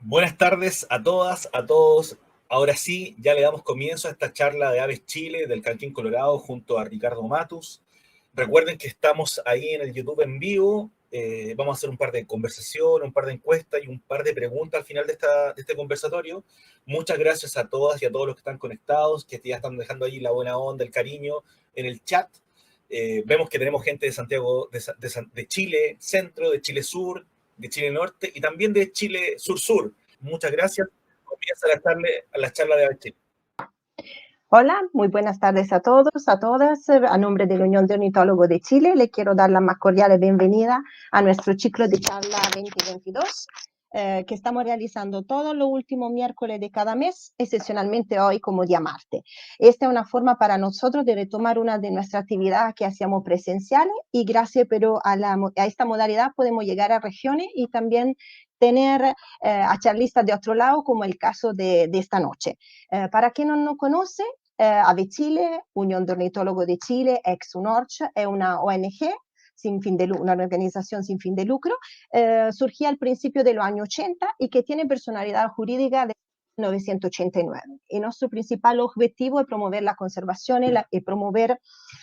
Buenas tardes a todas, a todos. Ahora sí, ya le damos comienzo a esta charla de Aves Chile del Canquín Colorado junto a Ricardo Matus. Recuerden que estamos ahí en el YouTube en vivo. Vamos a hacer un par de conversaciones, un par de encuestas y un par de preguntas al final de este conversatorio. Muchas gracias a todas y a todos los que están conectados, que ya están dejando ahí la buena onda, el cariño en el chat. Vemos que tenemos gente de Santiago, de Chile Centro, de Chile Sur, de Chile Norte y también de Chile Sur-Sur. Muchas gracias. Comienza la charla de Aves Chile. Hola, muy buenas tardes a todos, a todas. A nombre de la Unión de Ornitólogos de Chile, le quiero dar la más cordial bienvenida a nuestro ciclo de charla 2022, que estamos realizando todos los últimos miércoles de cada mes, excepcionalmente hoy como día martes. Esta es una forma para nosotros de retomar una de nuestras actividades que hacíamos presenciales y gracias a esta modalidad podemos llegar a regiones y también tener a charlistas de otro lado, como el caso de esta noche. Para quien no nos conoce, Aves Chile, Unión de Ornitólogos de Chile, ex UNORCH, es una ONG, una organización sin fin de lucro, surgía al principio de los años 80 y que tiene personalidad jurídica de 1989. Y nuestro principal objetivo es promover la conservación y promover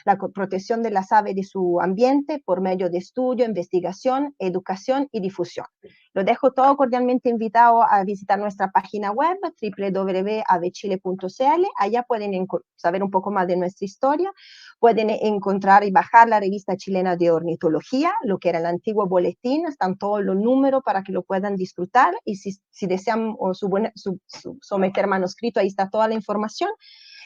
la protección de las aves de su ambiente por medio de estudio, investigación, educación y difusión. Los dejo todo cordialmente invitado a visitar nuestra página web www.avechile.cl. Allá pueden saber un poco más de nuestra historia, pueden encontrar y bajar la revista chilena de ornitología, lo que era el antiguo boletín, están todos los números para que lo puedan disfrutar y si desean someter manuscrito, ahí está toda la información.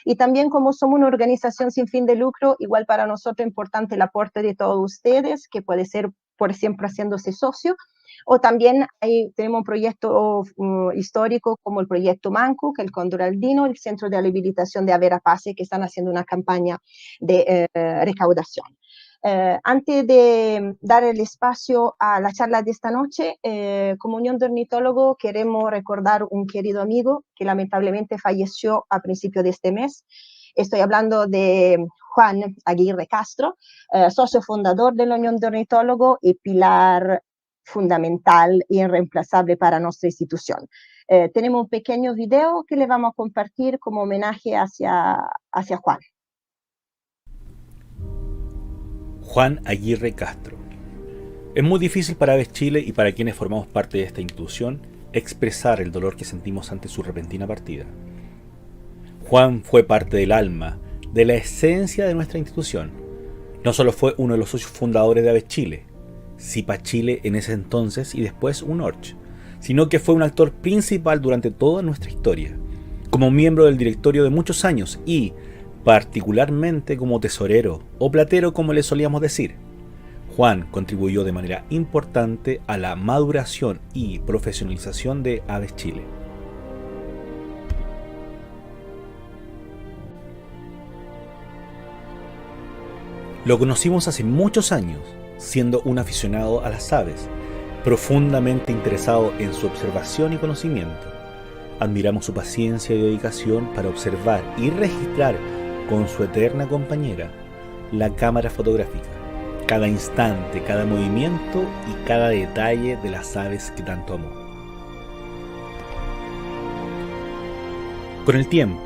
Y también como somos una organización sin fin de lucro, igual para nosotros es importante el aporte de todos ustedes, que puede ser por siempre haciéndose socio, o también tenemos un proyecto histórico como el proyecto Manco, que es el Cóndor Andino, el Centro de Rehabilitación de Ave Rapaces, que están haciendo una campaña de recaudación. Antes de dar el espacio a la charla de esta noche, como Unión de Ornitólogos queremos recordar un querido amigo que lamentablemente falleció a principios de este mes. Estoy hablando de Juan Aguirre Castro, socio fundador de la Unión de Ornitólogos y pilar fundamental e irreemplazable para nuestra institución. Tenemos un pequeño video que le vamos a compartir como homenaje hacia Juan. Juan Aguirre Castro. Es muy difícil para Aves Chile y para quienes formamos parte de esta institución expresar el dolor que sentimos ante su repentina partida. Juan fue parte del alma, de la esencia de nuestra institución. No solo fue uno de los socios fundadores de Aves Chile, CIPA Chile en ese entonces y después UNORCH, sino que fue un actor principal durante toda nuestra historia, como miembro del directorio de muchos años y, particularmente como tesorero o platero como le solíamos decir. Juan contribuyó de manera importante a la maduración y profesionalización de Aves Chile. Lo conocimos hace muchos años, siendo un aficionado a las aves, profundamente interesado en su observación y conocimiento. Admiramos su paciencia y dedicación para observar y registrar con su eterna compañera, la cámara fotográfica, cada instante, cada movimiento y cada detalle de las aves que tanto amó. Con el tiempo,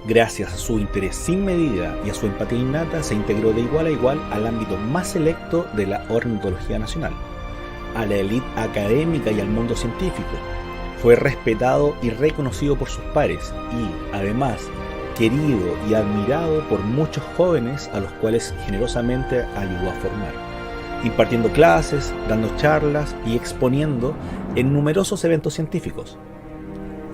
gracias a su interés sin medida y a su empatía innata, se integró de igual a igual al ámbito más selecto de la ornitología nacional, a la élite académica y al mundo científico. Fue respetado y reconocido por sus pares y, además, querido y admirado por muchos jóvenes a los cuales generosamente ayudó a formar, impartiendo clases, dando charlas y exponiendo en numerosos eventos científicos.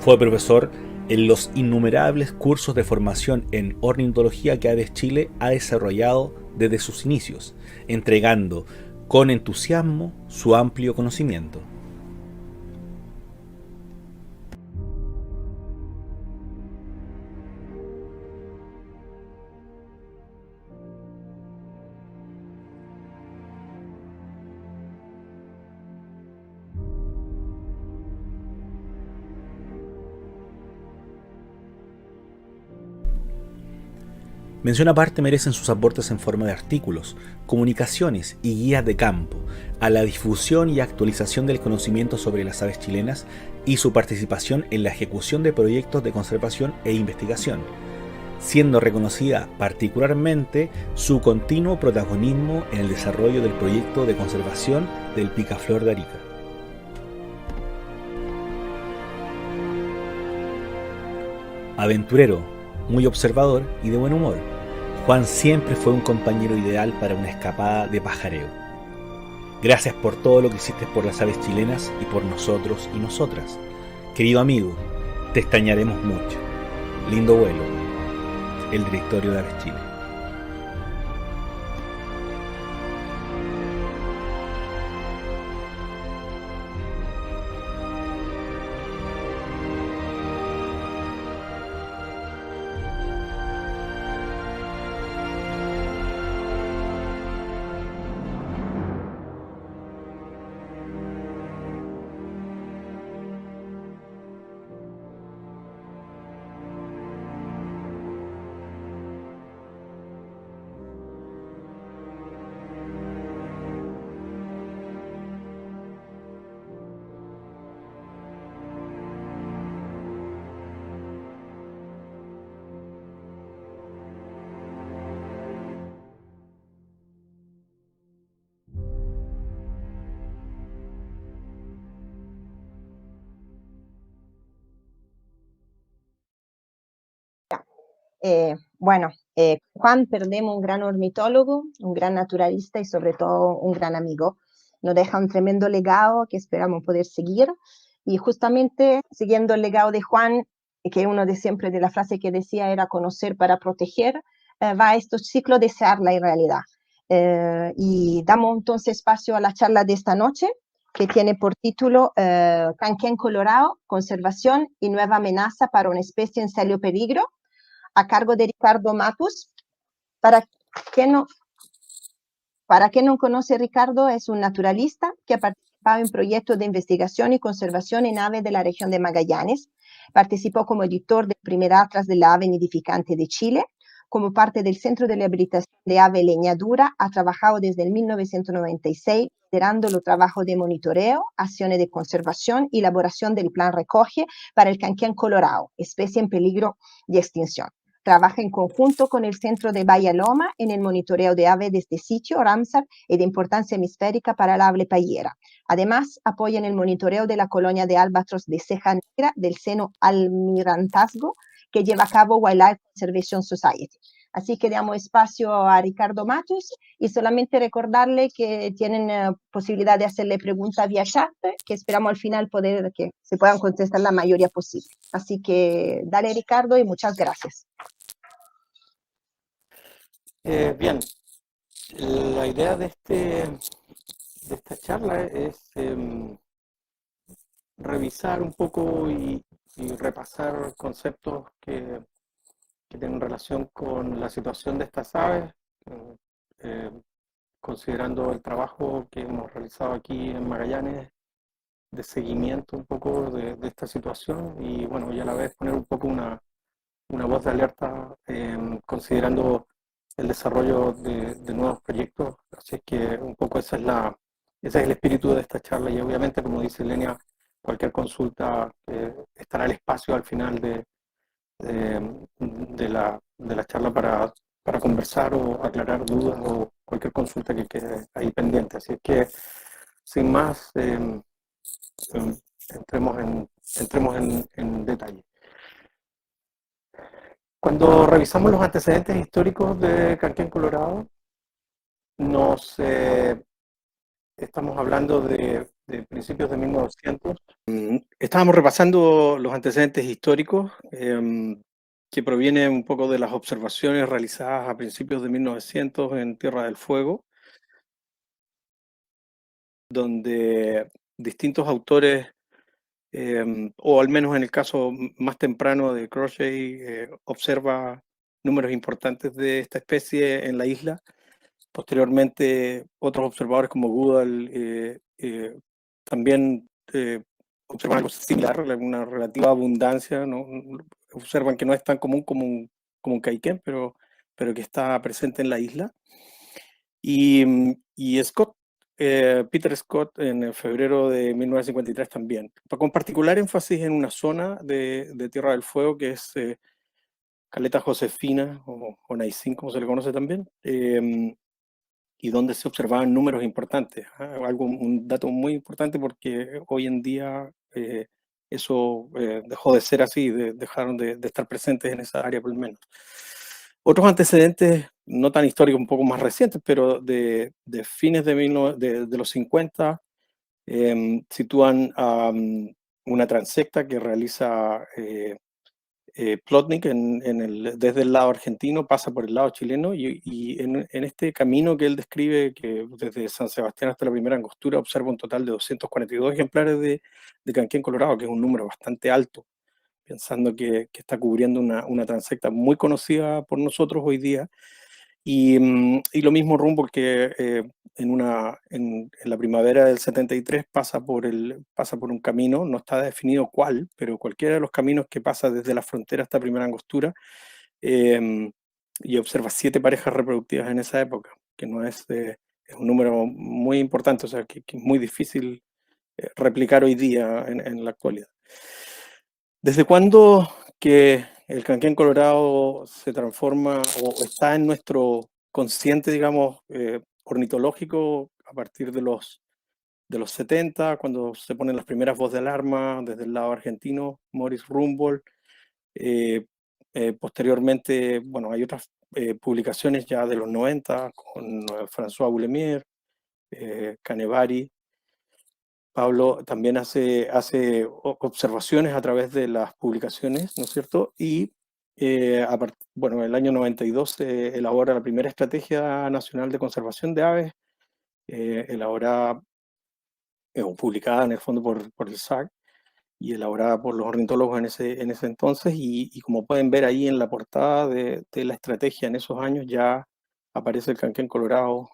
Fue profesor en los innumerables cursos de formación en ornitología que Aves Chile ha desarrollado desde sus inicios, entregando con entusiasmo su amplio conocimiento. Mención aparte merecen sus aportes en forma de artículos, comunicaciones y guías de campo a la difusión y actualización del conocimiento sobre las aves chilenas y su participación en la ejecución de proyectos de conservación e investigación, siendo reconocida particularmente su continuo protagonismo en el desarrollo del proyecto de conservación del picaflor de Arica. Aventurero, muy observador y de buen humor, Juan siempre fue un compañero ideal para una escapada de pajareo. Gracias por todo lo que hiciste por las aves chilenas y por nosotros y nosotras. Querido amigo, te extrañaremos mucho. Lindo vuelo. El Directorio de Aves Chile. Bueno, Juan perdemos un gran ornitólogo, un gran naturalista y sobre todo un gran amigo. Nos deja un tremendo legado que esperamos poder seguir. Y justamente siguiendo el legado de Juan, que uno de siempre de la frase que decía era conocer para proteger, va a estos ciclos de charla y realidad. Y damos entonces espacio a la charla de esta noche, que tiene por título Canquén Colorado, conservación y nueva amenaza para una especie en serio peligro, a cargo de Ricardo Matus. Para quien no conoce, Ricardo es un naturalista que ha participado en proyectos de investigación y conservación en aves de la región de Magallanes. Participó como editor del primer atlas del ave nidificante de Chile. Como parte del Centro de Rehabilitación de Ave Leñadura, ha trabajado desde el 1996, liderando los trabajos de monitoreo, acciones de conservación y elaboración del plan recoge para el canquén colorado, especie en peligro de extinción. Trabaja en conjunto con el Centro de Bahía Loma en el monitoreo de aves de este sitio, Ramsar, y de importancia hemisférica para la ave payera. Además, apoya en el monitoreo de la colonia de albatros de ceja negra del seno Almirantazgo, que lleva a cabo Wildlife Conservation Society. Así que damos espacio a Ricardo Matus y solamente recordarle que tienen posibilidad de hacerle preguntas vía chat, que esperamos al final poder que se puedan contestar la mayoría posible. Así que dale, Ricardo, y muchas gracias. Bien, la idea de esta charla es revisar un poco y repasar conceptos que tienen relación con la situación de estas aves, considerando el trabajo que hemos realizado aquí en Magallanes de seguimiento un poco de esta situación y bueno, y a la vez poner un poco una voz de alerta considerando el desarrollo de nuevos proyectos. Así es que un poco ese es el espíritu de esta charla y obviamente, como dice Lenia, cualquier consulta estará el espacio al final de la charla para conversar o aclarar dudas o cualquier consulta que quede ahí pendiente. Así es que, sin más, entremos en detalle. Cuando revisamos los antecedentes históricos de Canquén Colorado, estamos hablando de principios de 1900. Estábamos repasando los antecedentes históricos que provienen un poco de las observaciones realizadas a principios de 1900 en Tierra del Fuego, donde distintos autores, o al menos en el caso más temprano de Crochet, observa números importantes de esta especie en la isla. Posteriormente, otros observadores como Goodall también observan algo similar, una relativa abundancia, ¿no? Observan que no es tan común como un caiquén, pero que está presente en la isla. Y Scott Peter Scott en febrero de 1953 también, con particular énfasis en una zona de Tierra del Fuego que es Caleta Josefina, o Naisín, como se le conoce también, y donde se observaban números importantes. Un dato muy importante porque hoy en día eso dejó de ser así, dejaron de estar presentes en esa área por lo menos. Otros antecedentes, no tan históricos, un poco más recientes, pero de fines de los 50, sitúan una transecta que realiza Plotnik desde el lado argentino, pasa por el lado chileno, y en este camino que él describe, que desde San Sebastián hasta la primera angostura observa un total de 242 ejemplares de canquén colorado, que es un número bastante alto, pensando que está cubriendo una transecta muy conocida por nosotros hoy día. Y lo mismo rumbo que en la primavera del 73 pasa por un camino, no está definido cuál, pero cualquiera de los caminos que pasa desde la frontera hasta primera angostura, y observa 7 parejas reproductivas en esa época, que no es un número muy importante, o sea, que es muy difícil replicar hoy día en la actualidad. ¿Desde cuándo que el canquén colorado se transforma o está en nuestro consciente, digamos, ornitológico a partir de los 70, cuando se ponen las primeras voces de alarma desde el lado argentino, Maurice Rumbold? Posteriormente, bueno, hay otras publicaciones ya de los 90 con François Boulemier, Canevari. Pablo también hace observaciones a través de las publicaciones, ¿no es cierto? Y bueno, en el año 92 se elabora la primera Estrategia Nacional de Conservación de Aves, elaborada o publicada en el fondo por el SAC y elaborada por los ornitólogos en ese entonces. Y como pueden ver ahí en la portada de la estrategia en esos años, ya aparece el canquén colorado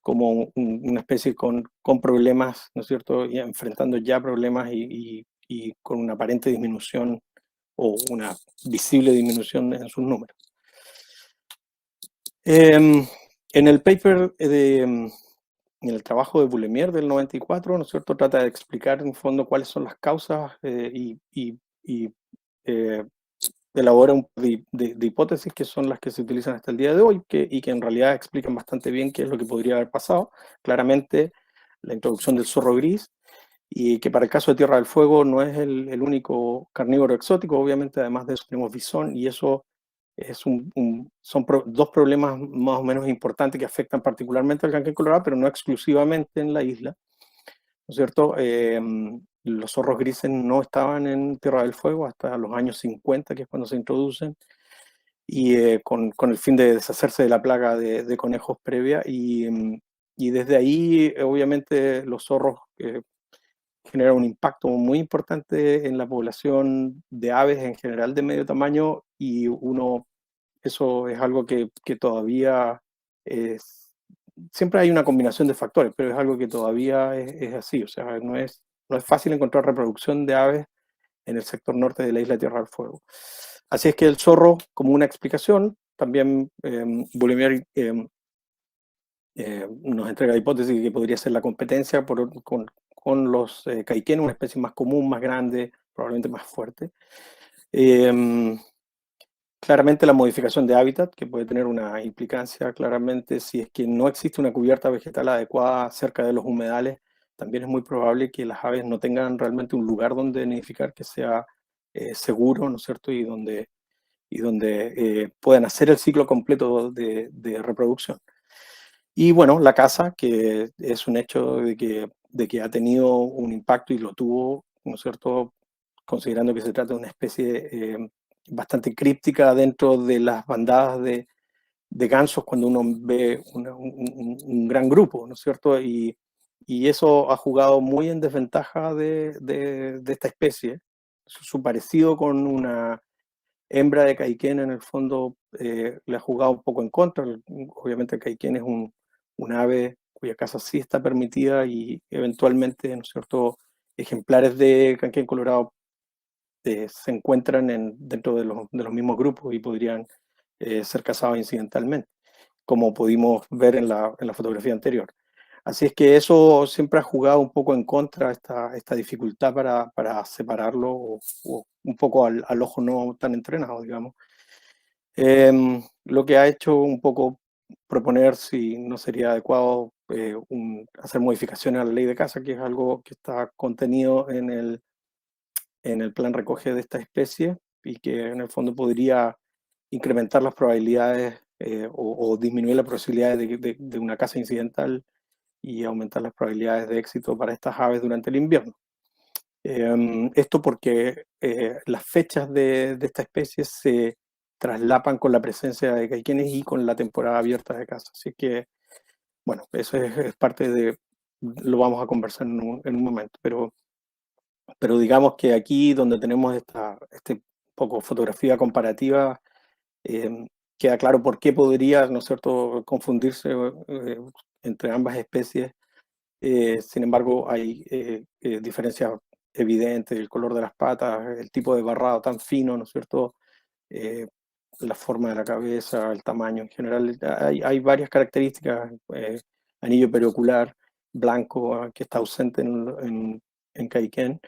como una especie con problemas, ¿no es cierto? Y enfrentando ya problemas y con una aparente disminución o una visible disminución en sus números. En el paper en el trabajo de Boulemier del 94, ¿no es cierto?, trata de explicar en fondo cuáles son las causas y elabora un par de hipótesis que son las que se utilizan hasta el día de hoy y que en realidad explican bastante bien qué es lo que podría haber pasado. Claramente, la introducción del zorro gris, y que para el caso de Tierra del Fuego no es el único carnívoro exótico, obviamente, además de eso tenemos bisón, y eso son dos problemas más o menos importantes que afectan particularmente al canquén colorado, pero no exclusivamente en la isla, ¿no es cierto? Los zorros grises no estaban en Tierra del Fuego hasta los años 50, que es cuando se introducen, y con el fin de deshacerse de la plaga de conejos previa, y desde ahí, obviamente, los zorros generan un impacto muy importante en la población de aves en general de medio tamaño, y eso es algo que todavía siempre hay una combinación de factores, pero es algo que todavía es así, o sea, no es fácil encontrar reproducción de aves en el sector norte de la isla Tierra del Fuego. Así es que el zorro, como una explicación, también Boulemier nos entrega la hipótesis de que podría ser la competencia con los caiquenes, una especie más común, más grande, probablemente más fuerte. Claramente la modificación de hábitat, que puede tener una implicancia claramente si es que no existe una cubierta vegetal adecuada cerca de los humedales, también es muy probable que las aves no tengan realmente un lugar donde nidificar que sea seguro, ¿no es cierto? Y donde puedan hacer el ciclo completo de reproducción. Y bueno, la caza, que es un hecho de que ha tenido un impacto y lo tuvo, ¿no es cierto?, considerando que se trata de una especie bastante críptica dentro de las bandadas de gansos cuando uno ve un gran grupo, ¿no es cierto? Y eso ha jugado muy en desventaja de esta especie. Su parecido con una hembra de caiquén en el fondo le ha jugado un poco en contra. Obviamente el caiquén es un ave cuya caza sí está permitida, y eventualmente, ¿no es cierto?, ejemplares de canquén colorado se encuentran dentro de los mismos grupos y podrían ser cazados incidentalmente, como pudimos ver en la fotografía anterior. Así es que eso siempre ha jugado un poco en contra esta dificultad para separarlo o un poco al ojo no tan entrenado, digamos. Lo que ha hecho un poco proponer si no sería adecuado hacer modificaciones a la ley de caza, que es algo que está contenido en el plan recoge de esta especie y que en el fondo podría incrementar las probabilidades o disminuir las posibilidades de una caza incidental y aumentar las probabilidades de éxito para estas aves durante el invierno. Esto porque las fechas de esta especie se traslapan con la presencia de caiquenes y con la temporada abierta de caza. Así que, bueno, eso es parte de, lo vamos a conversar en un momento, pero digamos que aquí donde tenemos este poco fotografía comparativa, queda claro por qué podría, ¿no es cierto?, confundirse entre ambas especies. Sin embargo, hay diferencias evidentes, el color de las patas, el tipo de barrado tan fino, ¿no es cierto?, la forma de la cabeza, el tamaño en general. Hay varias características, anillo periocular blanco que está ausente en Caiquén,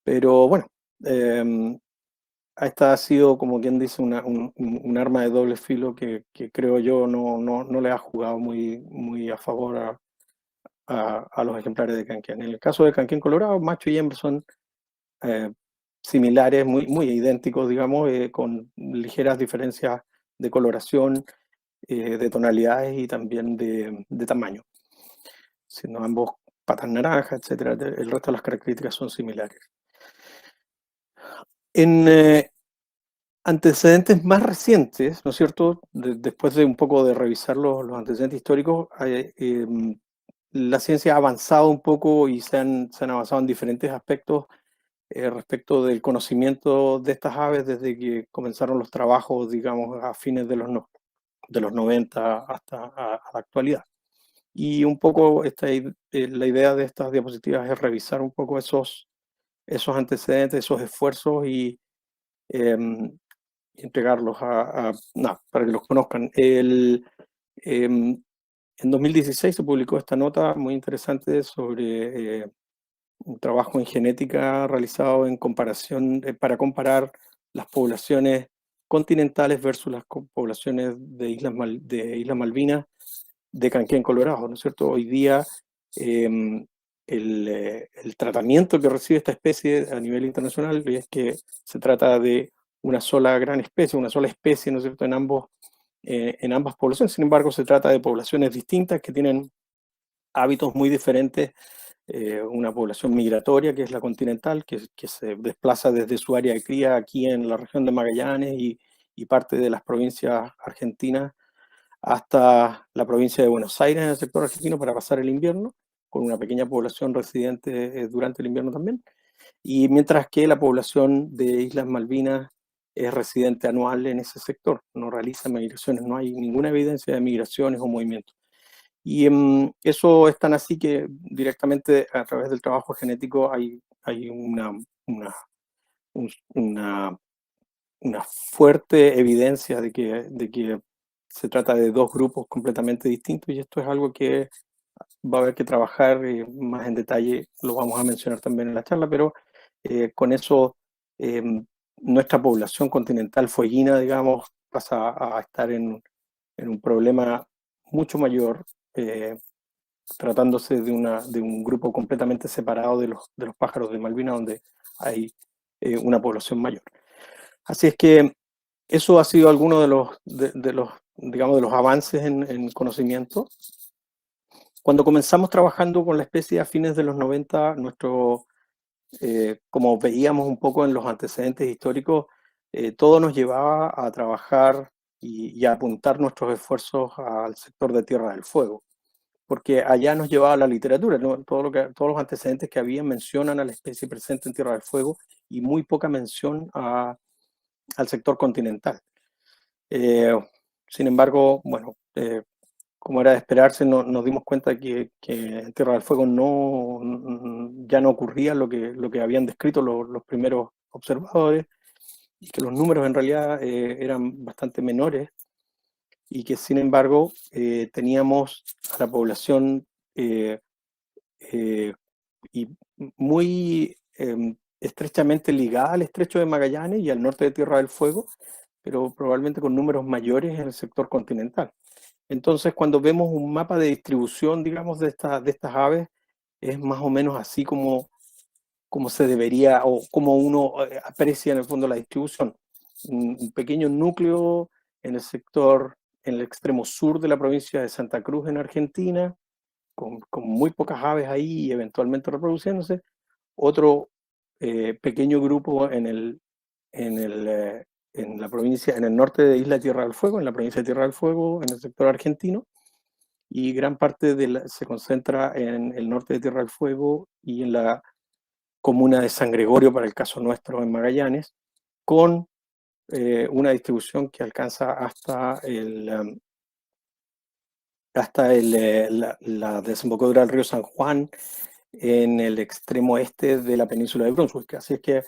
pero bueno, esta ha sido, como quien dice, un arma de doble filo que creo yo no le ha jugado muy a favor a los ejemplares de canquén. En el caso de canquén colorado, macho y hembra son similares, muy idénticos, digamos, con ligeras diferencias de coloración, de tonalidades y también de tamaño. Siendo ambos patas naranjas, etcétera, el resto de las características son similares. En antecedentes más recientes, ¿no es cierto? Después de un poco de revisar los antecedentes históricos, la ciencia ha avanzado un poco y se han avanzado en diferentes aspectos respecto del conocimiento de estas aves desde que comenzaron los trabajos, digamos, a fines de los 90 hasta la actualidad. Y un poco la idea de estas diapositivas es revisar un poco esos antecedentes, esos esfuerzos y entregarlos para que los conozcan. En 2016 se publicó esta nota muy interesante sobre un trabajo en genética realizado en comparación, para comparar las poblaciones continentales versus las poblaciones de Islas Malvinas de canquén colorado, ¿no es cierto? Hoy día el tratamiento que recibe esta especie a nivel internacional es que se trata de una sola gran especie, una sola especie, ¿no es cierto?, en ambas poblaciones. Sin embargo, se trata de poblaciones distintas que tienen hábitos muy diferentes. Una población migratoria, que es la continental, que se desplaza desde su área de cría aquí en la región de Magallanes y parte de las provincias argentinas hasta la provincia de Buenos Aires, en el sector argentino, para pasar el invierno, con una pequeña población residente durante el invierno también. Y mientras que la población de Islas Malvinas es residente anual en ese sector, no realiza migraciones, no hay ninguna evidencia de migraciones o movimientos. Y eso es tan así que directamente a través del trabajo genético hay una fuerte evidencia de que se trata de dos grupos completamente distintos, y esto es algo que va a haber que trabajar más en detalle, lo vamos a mencionar también en la charla, pero con eso nuestra población continental fueguina, digamos, pasa a estar en un problema mucho mayor, tratándose de un grupo completamente separado de los pájaros de Malvinas, donde hay una población mayor. Así es que eso ha sido alguno de los avances en conocimiento. Cuando comenzamos trabajando con la especie a fines de los 90, como veíamos un poco en los antecedentes históricos, todo nos llevaba a trabajar y a apuntar nuestros esfuerzos al sector de Tierra del Fuego, porque allá nos llevaba la literatura, ¿no? Todos los antecedentes que había mencionan a la especie presente en Tierra del Fuego y muy poca mención al sector continental. Sin embargo, bueno, como era de esperarse, nos dimos cuenta que en Tierra del Fuego ya no ocurría lo que habían descrito los primeros observadores, y que los números en realidad eran bastante menores, y que sin embargo teníamos a la población y muy estrechamente ligada al Estrecho de Magallanes y al norte de Tierra del Fuego, pero probablemente con números mayores en el sector continental. Entonces, cuando vemos un mapa de distribución, digamos, de estas aves, es más o menos así como se debería, o como uno aprecia en el fondo la distribución. Un pequeño núcleo en el sector, en el extremo sur de la provincia de Santa Cruz, en Argentina, con muy pocas aves ahí y eventualmente reproduciéndose. Otro pequeño grupo en la provincia, en el norte de Isla Tierra del Fuego, en la provincia de Tierra del Fuego, en el sector argentino, y gran parte se concentra en el norte de Tierra del Fuego y en la comuna de San Gregorio, para el caso nuestro en Magallanes, con una distribución que alcanza hasta la desembocadura del río San Juan en el extremo este de la península de Brunswick. Así es que,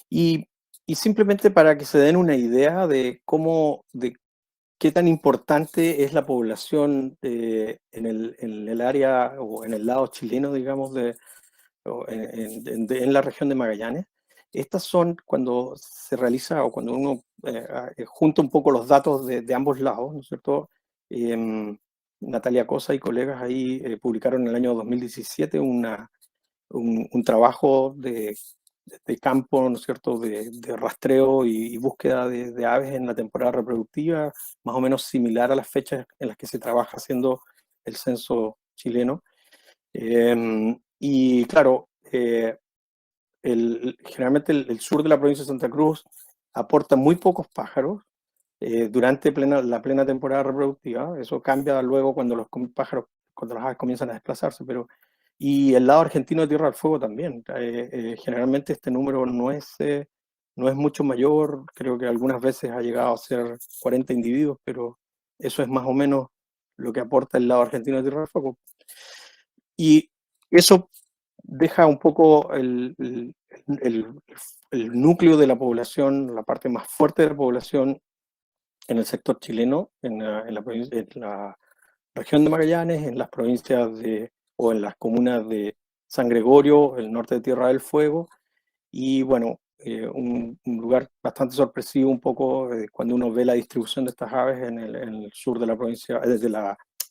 y simplemente para que se den una idea de qué tan importante es la población en el área o en el lado chileno, digamos, en la región de Magallanes. Estas son cuando se realiza o cuando uno junta un poco los datos de ambos lados, ¿no es cierto? Natalia Cosa y colegas ahí publicaron en el año 2017 un trabajo de campo, ¿no es cierto?, de rastreo y búsqueda de aves en la temporada reproductiva, más o menos similar a las fechas en las que se trabaja haciendo el censo chileno. Y claro, generalmente el sur de la provincia de Santa Cruz aporta muy pocos pájaros durante la plena temporada reproductiva. Eso cambia luego cuando cuando las aves comienzan a desplazarse, y el lado argentino de Tierra del Fuego también. Generalmente este número no es mucho mayor, creo que algunas veces ha llegado a ser 40 individuos, pero eso es más o menos lo que aporta el lado argentino de Tierra del Fuego. Y eso deja un poco el núcleo de la población, la parte más fuerte de la población en el sector chileno, en la región de Magallanes, en las provincias o en las comunas de San Gregorio, el norte de Tierra del Fuego, y bueno, un lugar bastante sorpresivo un poco cuando uno ve la distribución de estas aves en el sur de la provincia,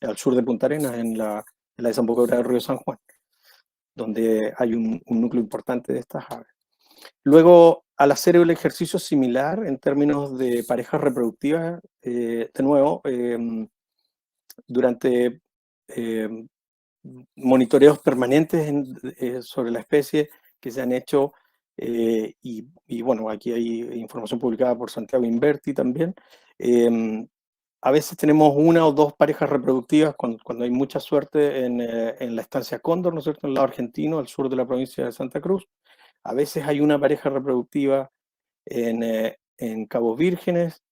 al sur de Punta Arenas, en la desembocadura del río San Juan, donde hay un núcleo importante de estas aves. Luego, al hacer el ejercicio similar en términos de parejas reproductivas, de nuevo, durante monitoreos permanentes sobre la especie que se han hecho, y bueno, aquí hay información publicada por Santiago Inverti también. A veces tenemos una o dos parejas reproductivas cuando hay mucha suerte en la estancia Cóndor, ¿no es cierto?, en el lado argentino, al sur de la provincia de Santa Cruz. A veces hay una pareja reproductiva en Cabo Vírgenes.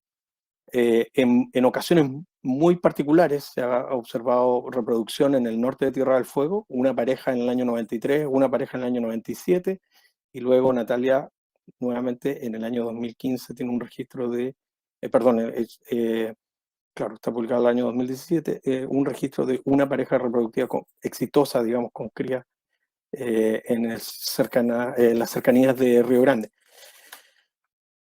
En ocasiones muy particulares se ha observado reproducción en el norte de Tierra del Fuego, una pareja en el año 93, una pareja en el año 97, y luego Natalia nuevamente en el año 2015 tiene un registro claro, está publicado el año 2017, un registro de una pareja reproductiva exitosa, digamos, con cría en las cercanías de Río Grande.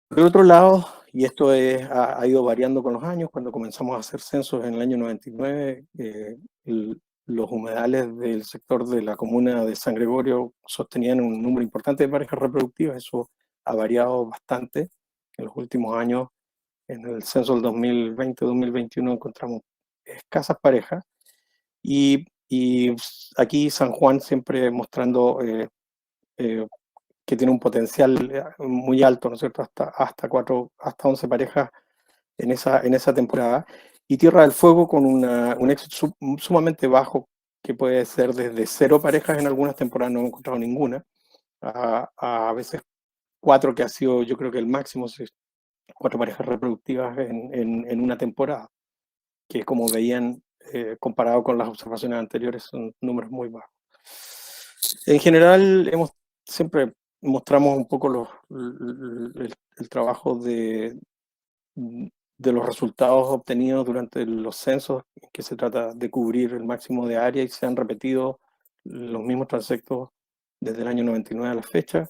Por otro lado, y esto ha ido variando con los años, cuando comenzamos a hacer censos en el año 99, los humedales del sector de la comuna de San Gregorio sostenían un número importante de parejas reproductivas. Eso ha variado bastante en los últimos años. En el censo del 2020-2021 encontramos escasas parejas, y aquí San Juan siempre mostrando que tiene un potencial muy alto, ¿no es cierto?, hasta 11 parejas en esa temporada, y Tierra del Fuego con un éxito sumamente bajo, que puede ser desde 0 parejas en algunas temporadas, no hemos encontrado ninguna, a veces 4, que ha sido, yo creo que el máximo, 4 parejas reproductivas en una temporada, que como veían, comparado con las observaciones anteriores, son números muy bajos. En general, siempre mostramos un poco el trabajo de los resultados obtenidos durante los censos, que se trata de cubrir el máximo de área, y se han repetido los mismos transectos desde el año 99 a la fecha,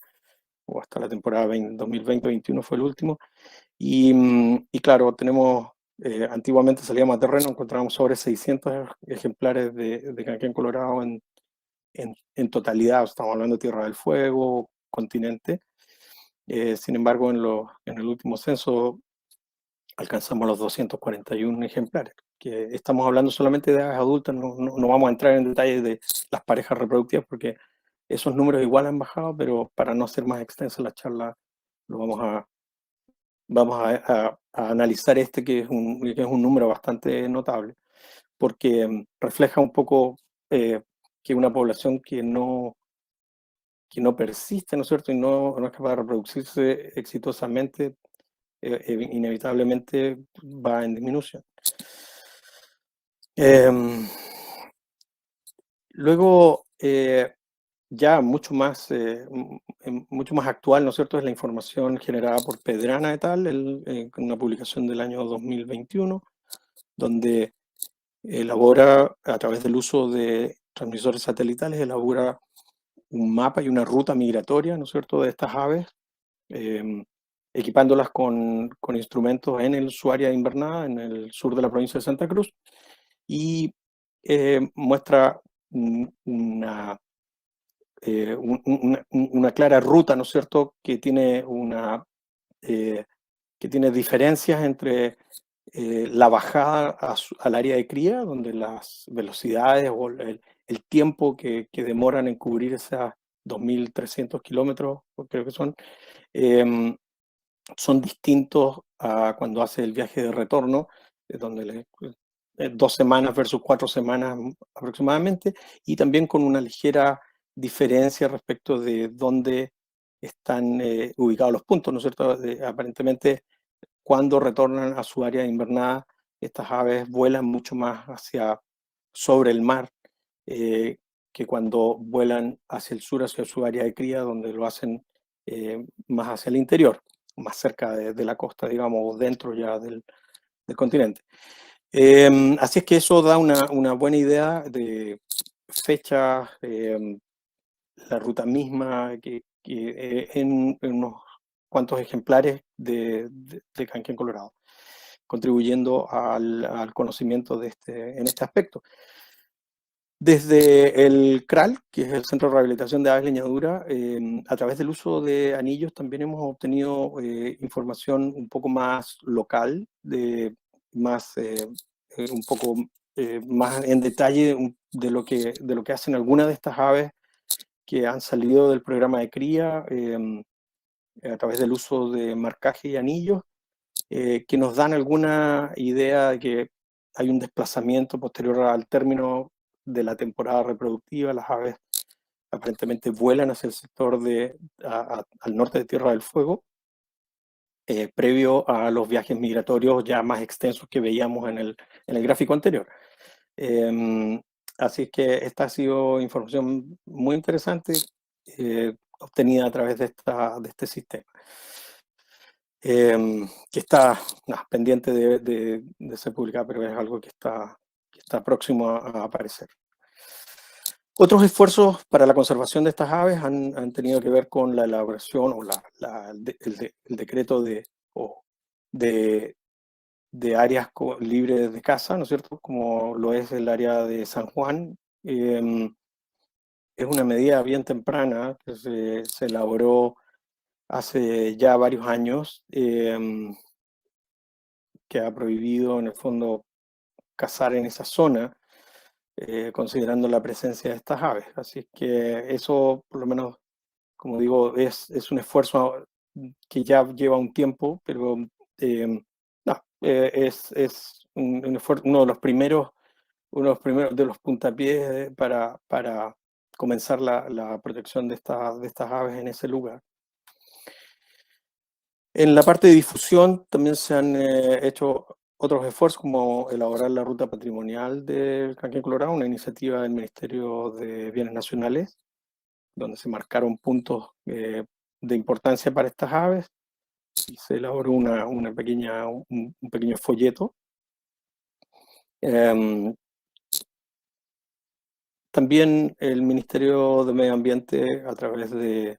o hasta la temporada 2020-2021 fue el último. Y claro, tenemos, antiguamente salíamos a terreno, encontrábamos sobre 600 ejemplares de canquén colorado en totalidad, estamos hablando de Tierra del Fuego, continente. Sin embargo, en el último censo alcanzamos los 241 ejemplares, que estamos hablando solamente de aves adultas, no vamos a entrar en detalles de las parejas reproductivas, porque esos números igual han bajado, pero para no hacer más extensa la charla, lo vamos a analizar que es un número bastante notable, porque refleja un poco que una población que no persiste, ¿no es cierto?, y no es capaz de reproducirse exitosamente, inevitablemente va en disminución. Luego, ya mucho más actual, ¿no es cierto?, es la información generada por Pedrana et al., una publicación del año 2021, donde elabora, a través del uso de transmisores satelitales, elabora un mapa y una ruta migratoria, ¿no es cierto?, de estas aves, equipándolas con instrumentos en su área de invernada, en el sur de la provincia de Santa Cruz, y muestra una clara ruta, ¿no es cierto?, que tiene diferencias entre la bajada al área de cría, donde las velocidades o el tiempo que demoran en cubrir esas 2.300 kilómetros, creo que son distintos a cuando hace el viaje de retorno, donde 2 semanas versus 4 semanas aproximadamente, y también con una ligera diferencia respecto de dónde están ubicados los puntos, ¿no es cierto? Aparentemente, cuando retornan a su área de invernada, estas aves vuelan mucho más sobre el mar, que cuando vuelan hacia el sur, hacia su área de cría, donde lo hacen más hacia el interior, más cerca de la costa, digamos, dentro ya del continente. Así es que eso da una buena idea de fechas, la ruta misma, que en unos cuantos ejemplares de canquén colorado, contribuyendo al conocimiento en este aspecto. Desde el CRAL, que es el Centro de Rehabilitación de Aves Leñadura, a través del uso de anillos también hemos obtenido información un poco más local, un poco más en detalle de lo que hacen algunas de estas aves que han salido del programa de cría, a través del uso de marcaje y anillos, que nos dan alguna idea de que hay un desplazamiento posterior al término de la temporada reproductiva. Las aves aparentemente vuelan hacia el sector al norte de Tierra del Fuego, previo a los viajes migratorios ya más extensos que veíamos en el gráfico anterior. Así que esta ha sido información muy interesante, obtenida a través de este sistema, que está pendiente de ser publicada, pero es algo que está próximo a aparecer. Otros esfuerzos para la conservación de estas aves han tenido que ver con la elaboración o el decreto de áreas libres de caza, ¿no es cierto?, como lo es el área de San Juan. Es una medida bien temprana que se elaboró hace ya varios años, que ha prohibido en el fondo cazar en esa zona, considerando la presencia de estas aves. Así que eso, por lo menos, como digo, es un esfuerzo que ya lleva un tiempo, pero es un esfuerzo, uno de los primeros de los puntapiés para comenzar la protección de estas aves en ese lugar. En la parte de difusión también se han hecho otros esfuerzos, como elaborar la ruta patrimonial del canquén colorado, una iniciativa del Ministerio de Bienes Nacionales, donde se marcaron puntos de importancia para estas aves. y se elaboró un pequeño folleto. También el Ministerio de Medio Ambiente, a través de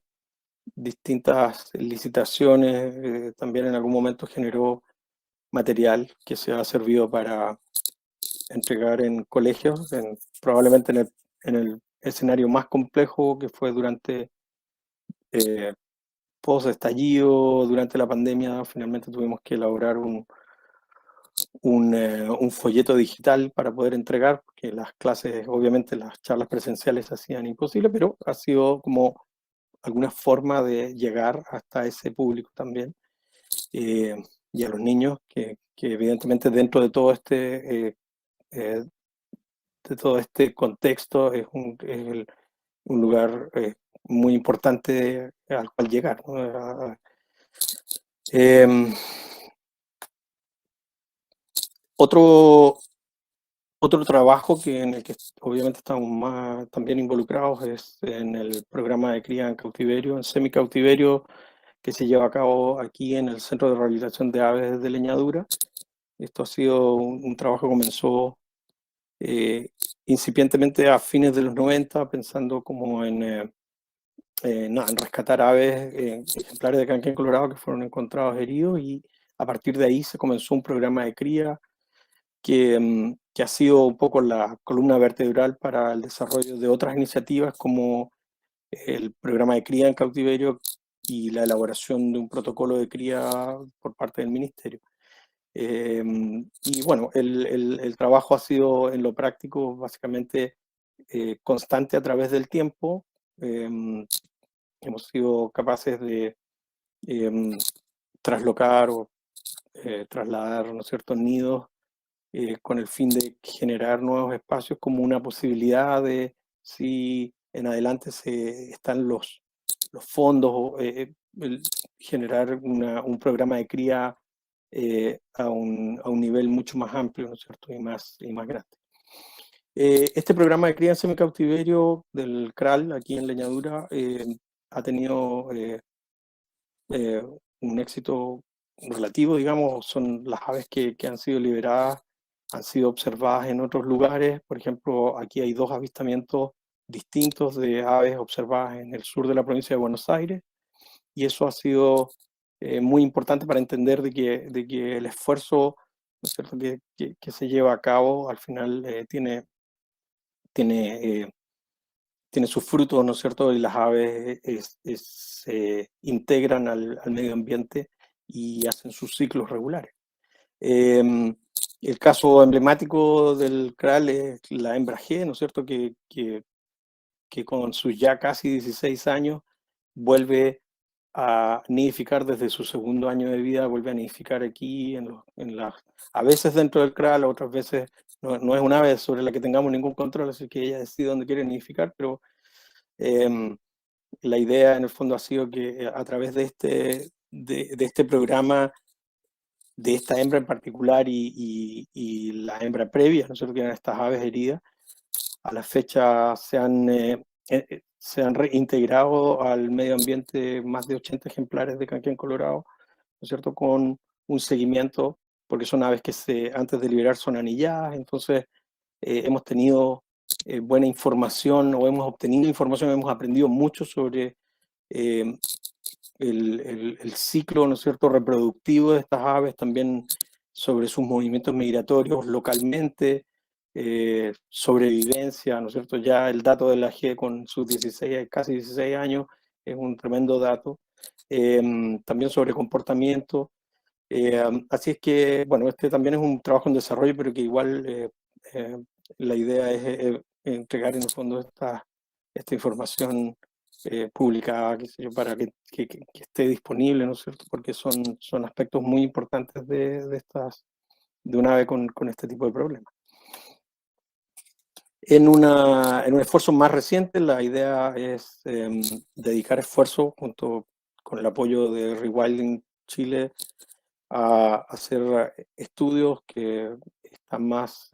distintas licitaciones, también en algún momento generó material que se ha servido para entregar en colegios, probablemente en el escenario más complejo que fue durante post-estallido, durante la pandemia. Finalmente tuvimos que elaborar un folleto digital para poder entregar, porque las clases, obviamente las charlas presenciales se hacían imposibles, pero ha sido como alguna forma de llegar hasta ese público también, y a los niños, que evidentemente dentro de todo este contexto es un lugar muy importante al cual llegar, ¿no? Otro trabajo en el que obviamente estamos más también involucrados es en el programa de cría en cautiverio, en semicautiverio, que se lleva a cabo aquí en el Centro de Rehabilitación de Aves de Leñadura. Esto ha sido un trabajo que comenzó incipientemente a fines de los 90, pensando como en rescatar aves, ejemplares de canquén colorado que fueron encontrados heridos, y a partir de ahí se comenzó un programa de cría que ha sido un poco la columna vertebral para el desarrollo de otras iniciativas, como el programa de cría en cautiverio y la elaboración de un protocolo de cría por parte del Ministerio. Y bueno, el trabajo ha sido en lo práctico básicamente constante a través del tiempo. Hemos sido capaces de traslocar o trasladar, ¿no es cierto?, nidos con el fin de generar nuevos espacios, como una posibilidad de, si en adelante están los fondos, generar un programa de cría a un nivel mucho más amplio, ¿no es cierto?, y más grande. Este programa de cría en semicautiverio del CRAL, aquí en Leñadura, ha tenido un éxito relativo, digamos. Son las aves que han sido liberadas, han sido observadas en otros lugares. Por ejemplo, aquí hay 2 avistamientos distintos de aves observadas en el sur de la provincia de Buenos Aires, y eso ha sido muy importante para entender de que el esfuerzo, ¿no es cierto?, que se lleva a cabo al final tiene sus frutos, ¿no es cierto?, y las aves se integran al medio ambiente y hacen sus ciclos regulares. El caso emblemático del CRAL es la hembra G, ¿no es cierto?, que con sus ya casi 16 años vuelve a nidificar desde su segundo año de vida, vuelve a nidificar aquí, a veces dentro del CRAL, otras veces no es una ave sobre la que tengamos ningún control, así que ella decide dónde quiere nidificar, pero la idea en el fondo ha sido que a través de este programa, de esta hembra en particular y la hembra previa, ¿no es cierto?, que eran estas aves heridas, a la fecha se han reintegrado al medio ambiente más de 80 ejemplares de canquén colorado, ¿no es cierto?, con un seguimiento, porque son aves que antes de liberar son anilladas. Entonces hemos tenido buena información, o hemos obtenido información, hemos aprendido mucho sobre el ciclo, ¿no es cierto?, reproductivo de estas aves, también sobre sus movimientos migratorios localmente, sobrevivencia, ¿no es cierto? Ya el dato de la G con sus casi 16 años es un tremendo dato. También sobre comportamiento. Así es que, bueno, este también es un trabajo en desarrollo, pero que igual la idea es entregar en el fondo esta información publicada, qué sé yo, para que esté disponible, ¿no es cierto?, porque son aspectos muy importantes de un ave con este tipo de problemas. En un esfuerzo más reciente, la idea es dedicar esfuerzo, junto con el apoyo de Rewilding Chile, a hacer estudios que están más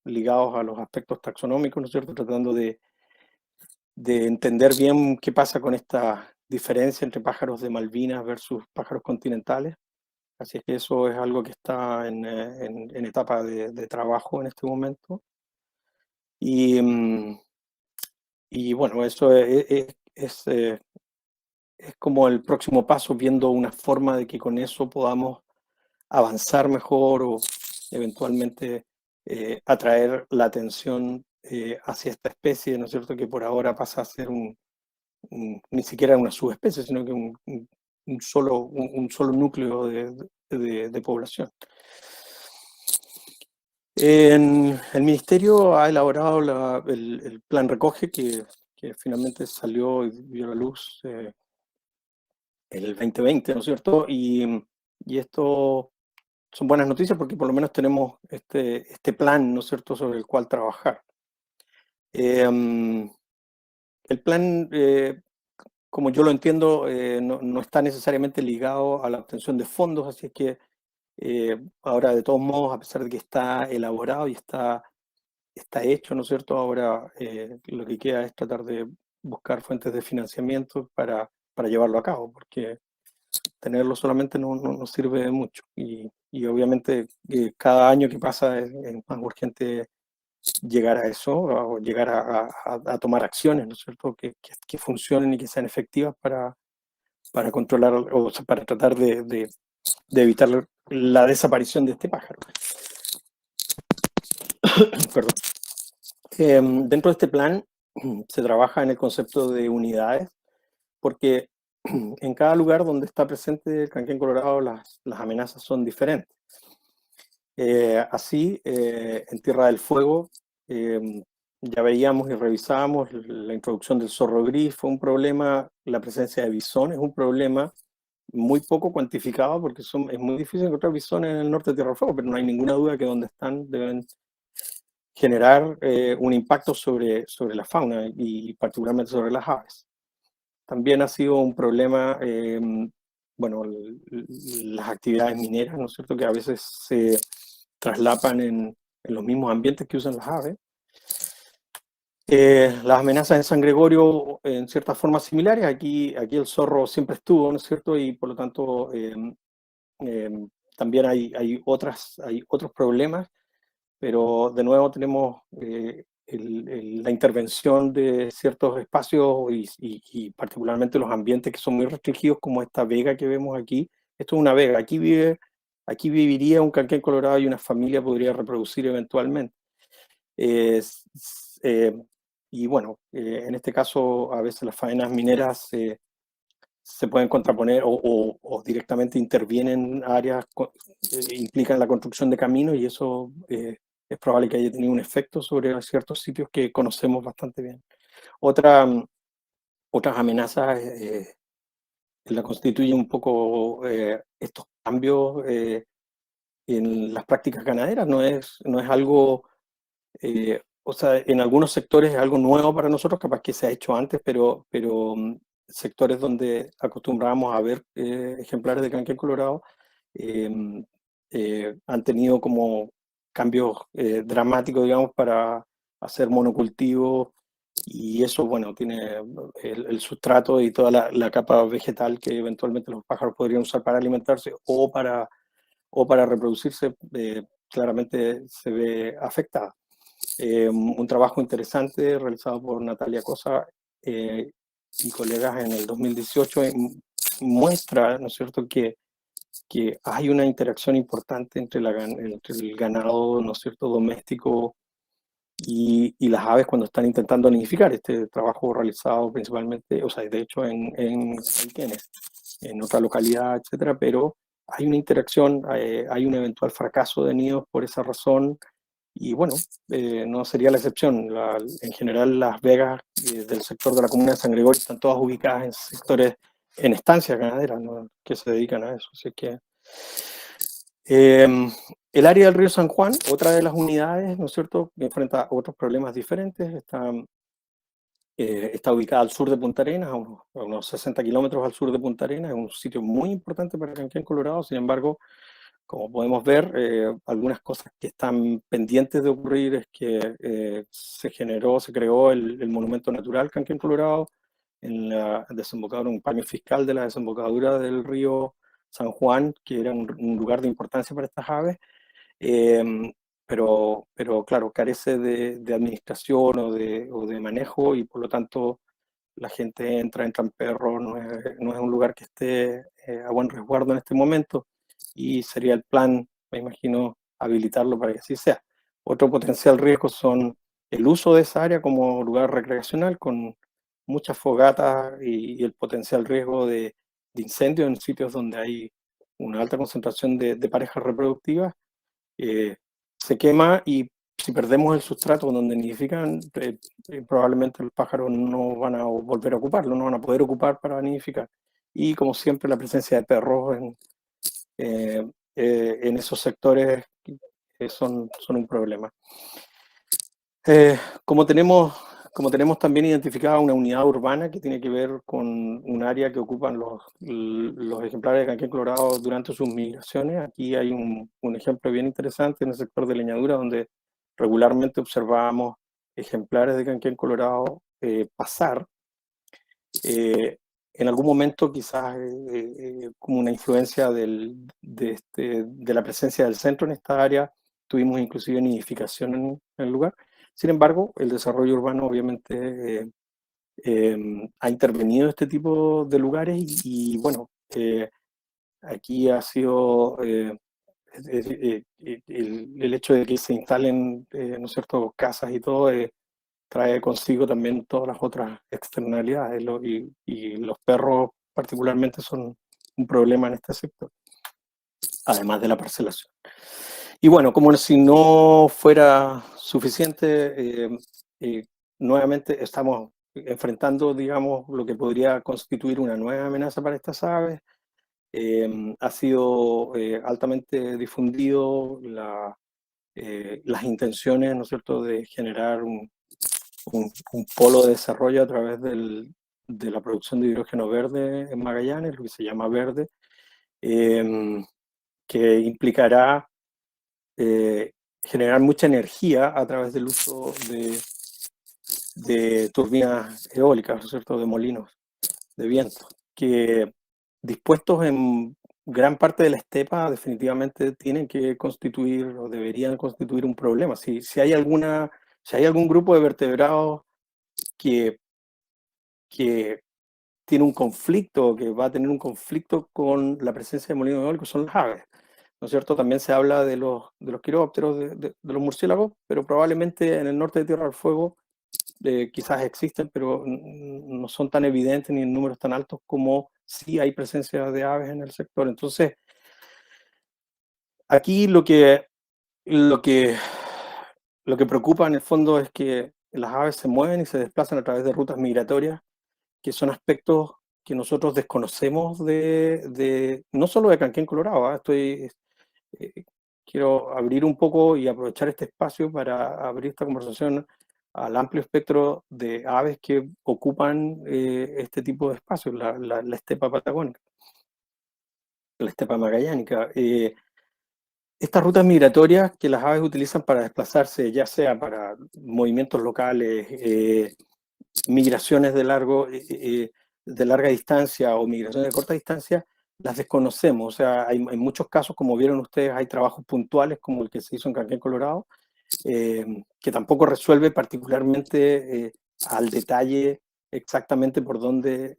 ligados a los aspectos taxonómicos, ¿no es cierto?, tratando de entender bien qué pasa con estas diferencia entre pájaros de Malvinas versus pájaros continentales. Así es que eso es algo que está en etapa de trabajo en este momento. Y bueno, eso es como el próximo paso, viendo una forma de que con eso podamos avanzar mejor o eventualmente atraer la atención hacia esta especie, ¿no es cierto?, que por ahora pasa a ser ni siquiera una subespecie, sino que un solo núcleo de población. El Ministerio ha elaborado el plan Recoge, que finalmente salió y vio la luz el 2020, ¿no es cierto? Y esto son buenas noticias porque por lo menos tenemos este plan, ¿no es cierto?, sobre el cual trabajar. El plan, como yo lo entiendo, no está necesariamente ligado a la obtención de fondos, así es que ahora, de todos modos, a pesar de que está elaborado y está hecho, ¿no es cierto?, ahora lo que queda es tratar de buscar fuentes de financiamiento para llevarlo a cabo, porque tenerlo solamente no sirve de mucho. Y obviamente cada año que pasa es más urgente llegar a eso, o llegar a tomar acciones, ¿no es cierto?, que funcionen y que sean efectivas para controlar o sea, para tratar de evitar la desaparición de este pájaro. Perdón. Dentro de este plan se trabaja en el concepto de unidades, porque en cada lugar donde está presente el canquén colorado las amenazas son diferentes. Así, en Tierra del Fuego, ya veíamos y revisábamos la introducción del zorro gris, fue un problema, la presencia de bisón es un problema muy poco cuantificado, porque es muy difícil encontrar bisones en el norte de Tierra del Fuego, pero no hay ninguna duda que donde están deben generar un impacto sobre la fauna y particularmente sobre las aves. También ha sido un problema, bueno, las actividades mineras, ¿no es cierto?, que a veces se traslapan en los mismos ambientes que usan las aves. Las amenazas en San Gregorio, en ciertas formas similares, aquí el zorro siempre estuvo, ¿no es cierto?, y por lo tanto también hay otros problemas, pero de nuevo tenemos la intervención de ciertos espacios y particularmente los ambientes que son muy restringidos, como esta vega que vemos aquí. Esto es una vega, aquí viviría un canquén colorado y una familia podría reproducir eventualmente. Y bueno, en este caso a veces las faenas mineras se pueden contraponer o directamente intervienen áreas, implican la construcción de caminos, y eso es probable que haya tenido un efecto sobre ciertos sitios que conocemos bastante bien. Otras amenazas la constituyen un poco estos cambios en las prácticas ganaderas. No es algo, o sea, en algunos sectores es algo nuevo para nosotros, capaz que se ha hecho antes, pero sectores donde acostumbrábamos a ver ejemplares de canquén colorado han tenido como cambios dramáticos, digamos, para hacer monocultivo, y eso, bueno, tiene el sustrato y toda la capa vegetal que eventualmente los pájaros podrían usar para alimentarse o para reproducirse, claramente se ve afectada. Un trabajo interesante realizado por Natalia Cosa y colegas en el 2018 muestra, ¿no es cierto?, que hay una interacción importante entre el ganado, ¿no es cierto?, doméstico y las aves cuando están intentando nidificar. Este trabajo realizado principalmente, o sea, de hecho en Quenes, en otra localidad, etcétera, pero hay una interacción, hay un eventual fracaso de nidos por esa razón. Y bueno, no sería la excepción. En general, las vegas del sector de la comuna de San Gregorio están todas ubicadas en sectores, en estancias ganaderas, ¿no?, que se dedican a eso. Así que el área del río San Juan, otra de las unidades, ¿no es cierto?, que enfrenta otros problemas diferentes, está ubicada al sur de Punta Arenas, a unos 60 kilómetros al sur de Punta Arenas. Es un sitio muy importante para el canquén colorado. Sin embargo, como podemos ver, algunas cosas que están pendientes de ocurrir es que se creó el monumento natural canquén colorado, en la desembocadura, un paño fiscal de la desembocadura del río San Juan, que era un lugar de importancia para estas aves, pero claro, carece de administración o de manejo, y por lo tanto la gente entran perros, no es un lugar que esté a buen resguardo en este momento, y sería el plan, me imagino, habilitarlo para que así sea. Otro potencial riesgo son el uso de esa área como lugar recreacional, con muchas fogatas y el potencial riesgo de incendio en sitios donde hay una alta concentración de parejas reproductivas. Se quema, y si perdemos el sustrato donde nidifican, probablemente los pájaros no van a volver a ocuparlo, no van a poder ocupar para nidificar. Y como siempre, la presencia de perros en esos sectores son un problema. Como tenemos también identificada una unidad urbana que tiene que ver con un área que ocupan los ejemplares de canquén colorado durante sus migraciones. Aquí hay un ejemplo bien interesante en el sector de leñadura, donde regularmente observamos ejemplares de canquén colorado pasar. En algún momento, quizás como una influencia de la presencia del centro en esta área, tuvimos inclusive nidificación en el lugar. Sin embargo, el desarrollo urbano obviamente ha intervenido en este tipo de lugares, y bueno, aquí ha sido el hecho de que se instalen, ¿no es cierto?, casas y todo, trae consigo también todas las otras externalidades, y los perros particularmente son un problema en este sector, además de la parcelación. Y bueno, como si no fuera suficiente, nuevamente estamos enfrentando, digamos, lo que podría constituir una nueva amenaza para estas aves. Ha sido altamente difundido las intenciones, ¿no es cierto?, de generar un polo de desarrollo a través de la producción de hidrógeno verde en Magallanes, lo que se llama verde, que implicará generar mucha energía a través del uso de turbinas eólicas, ¿no es cierto?, de molinos de viento, que dispuestos en gran parte de la estepa definitivamente tienen que constituir o deberían constituir un problema. Si hay algún grupo de vertebrados que tiene un conflicto, que va a tener un conflicto con la presencia de molinos eólicos, son las aves, ¿no es cierto? También se habla de los quirópteros, de los murciélagos, pero probablemente en el norte de Tierra del Fuego quizás existen, pero no son tan evidentes ni en números tan altos como si hay presencia de aves en el sector. Entonces, aquí lo que preocupa en el fondo es que las aves se mueven y se desplazan a través de rutas migratorias, que son aspectos que nosotros desconocemos no solo de canquén colorado. Quiero abrir un poco y aprovechar este espacio para abrir esta conversación al amplio espectro de aves que ocupan este tipo de espacios, la estepa patagónica, la estepa magallánica. Estas rutas migratorias que las aves utilizan para desplazarse, ya sea para movimientos locales, migraciones de larga distancia o migraciones de corta distancia, las desconocemos. O sea, hay muchos casos, como vieron ustedes, hay trabajos puntuales como el que se hizo en Canquén Colorado, que tampoco resuelve particularmente al detalle exactamente por dónde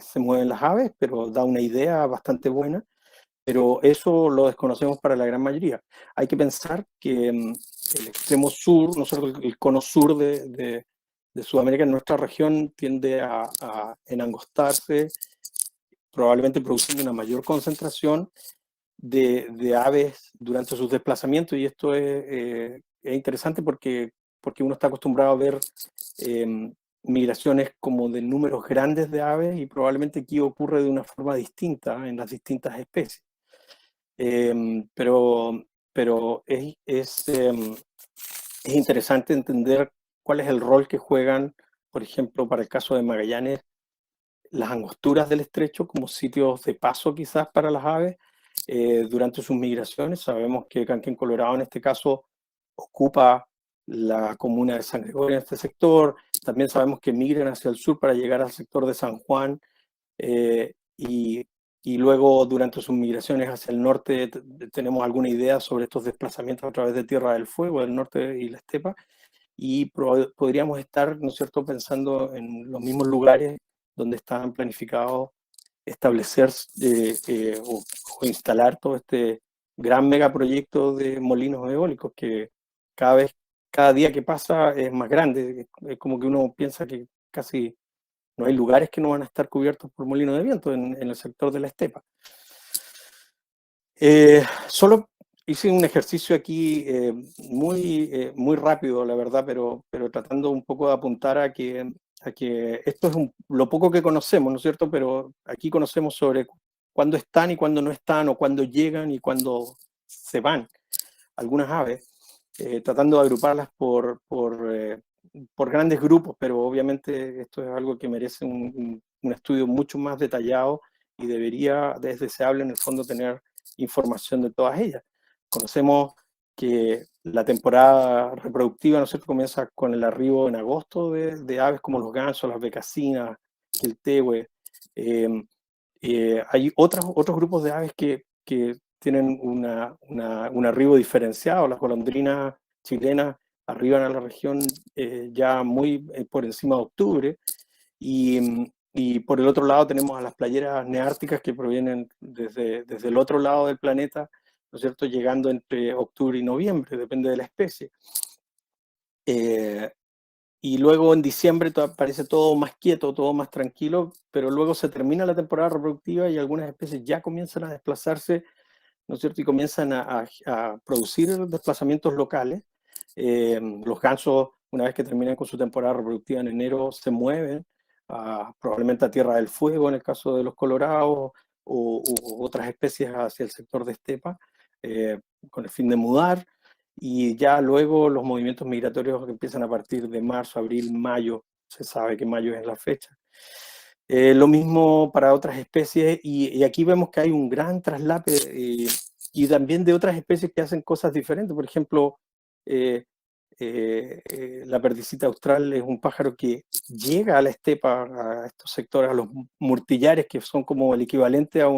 se mueven las aves, pero da una idea bastante buena. Pero eso lo desconocemos para la gran mayoría. Hay que pensar que el extremo sur, nosotros el cono sur de Sudamérica, en nuestra región, tiende a enangostarse, probablemente produciendo una mayor concentración de aves durante sus desplazamientos, y esto es interesante porque uno está acostumbrado a ver migraciones como de números grandes de aves, y probablemente aquí ocurre de una forma distinta en las distintas especies. Pero es interesante entender cuál es el rol que juegan, por ejemplo, para el caso de Magallanes, las angosturas del estrecho como sitios de paso quizás para las aves durante sus migraciones. Sabemos que Canquén Colorado en este caso ocupa la comuna de San Gregorio en este sector, también sabemos que migran hacia el sur para llegar al sector de San Juan, y luego durante sus migraciones hacia el norte tenemos alguna idea sobre estos desplazamientos a través de Tierra del Fuego, del norte y la estepa, y podríamos estar, ¿no es cierto?, pensando en los mismos lugares donde están planificados establecer o instalar todo este gran megaproyecto de molinos eólicos que cada día que pasa es más grande. Es como que uno piensa que casi no hay lugares que no van a estar cubiertos por molinos de viento en el sector de la estepa. Solo hice un ejercicio aquí muy rápido, la verdad, pero tratando un poco de apuntar a que esto es lo poco que conocemos, ¿no es cierto? Pero aquí conocemos sobre cuándo están y cuándo no están, o cuándo llegan y cuándo se van algunas aves, tratando de agruparlas por grandes grupos, pero obviamente esto es algo que merece un estudio mucho más detallado y es deseable en el fondo tener información de todas ellas. Conocemos que la temporada reproductiva, ¿no es cierto?, comienza con el arribo en agosto de aves como los gansos, las becasinas, el tehue. Hay otros grupos de aves que tienen un arribo diferenciado. Las golondrinas chilenas arriban a la región ya muy por encima de octubre, y por el otro lado tenemos a las playeras neárticas que provienen desde el otro lado del planeta, ¿no es cierto?, llegando entre octubre y noviembre, depende de la especie. Y luego en diciembre parece todo más quieto, todo más tranquilo, pero luego se termina la temporada reproductiva y algunas especies ya comienzan a desplazarse, ¿no es cierto?, y comienzan a producir desplazamientos locales. Los gansos, una vez que terminan con su temporada reproductiva en enero, se mueven probablemente a Tierra del Fuego, en el caso de los colorados, o otras especies hacia el sector de estepa, con el fin de mudar. Y ya luego los movimientos migratorios empiezan a partir de marzo, abril, mayo. Se sabe que mayo es la fecha. Lo mismo para otras especies, y aquí vemos que hay un gran traslape, y también de otras especies que hacen cosas diferentes. Por ejemplo, la perdicita austral es un pájaro que llega a la estepa, a estos sectores, a los murtillares, que son como el equivalente a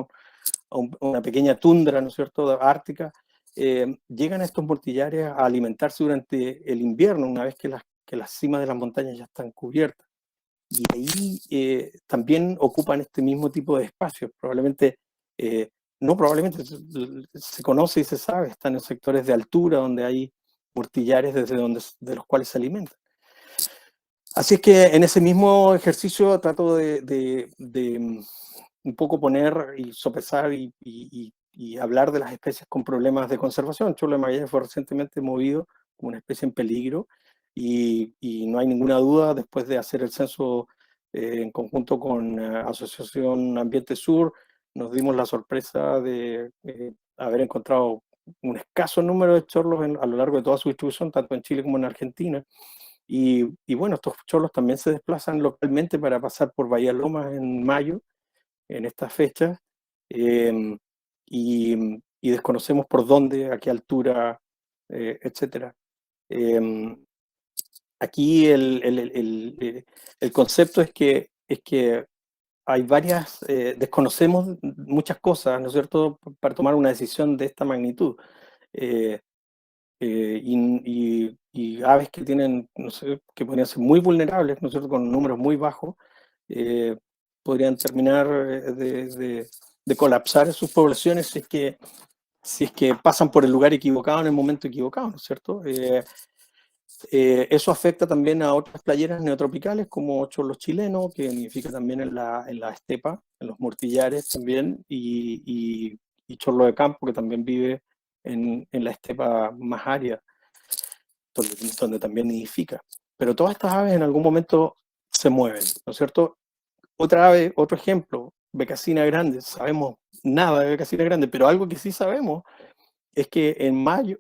una pequeña tundra, ¿no es cierto?, ártica. Llegan a estos murtillares a alimentarse durante el invierno, una vez que las cimas de las montañas ya están cubiertas. Y ahí también ocupan este mismo tipo de espacios. No probablemente, se conoce y se sabe, están en sectores de altura donde hay murtillares de los cuales se alimentan. Así es que en ese mismo ejercicio trato de un poco poner y sopesar y hablar de las especies con problemas de conservación. Chorlo de Magallanes fue recientemente movido como una especie en peligro, y no hay ninguna duda, después de hacer el censo en conjunto con Asociación Ambiente Sur, nos dimos la sorpresa de haber encontrado un escaso número de chorlos a lo largo de toda su distribución, tanto en Chile como en Argentina. Y bueno, estos chorlos también se desplazan localmente para pasar por Bahía Lomas en mayo, en estas fechas, y desconocemos por dónde, a qué altura, etc. Aquí el concepto es que hay desconocemos muchas cosas, ¿no es cierto?, para tomar una decisión de esta magnitud. Y aves que tienen, no sé, que podrían ser muy vulnerables, ¿no es cierto?, con números muy bajos, podrían terminar de colapsar en sus poblaciones si es que pasan por el lugar equivocado en el momento equivocado, ¿no es cierto? Eso afecta también a otras playeras neotropicales como chorlos chilenos, que nidifica también en la estepa, en los mortillares también, y chorlo de campo, que también vive en la estepa más árida, donde también nidifica. Pero todas estas aves en algún momento se mueven, ¿no es cierto? Otra ave, otro ejemplo, becasina grande. Sabemos nada de becasina grande, pero algo que sí sabemos es que en mayo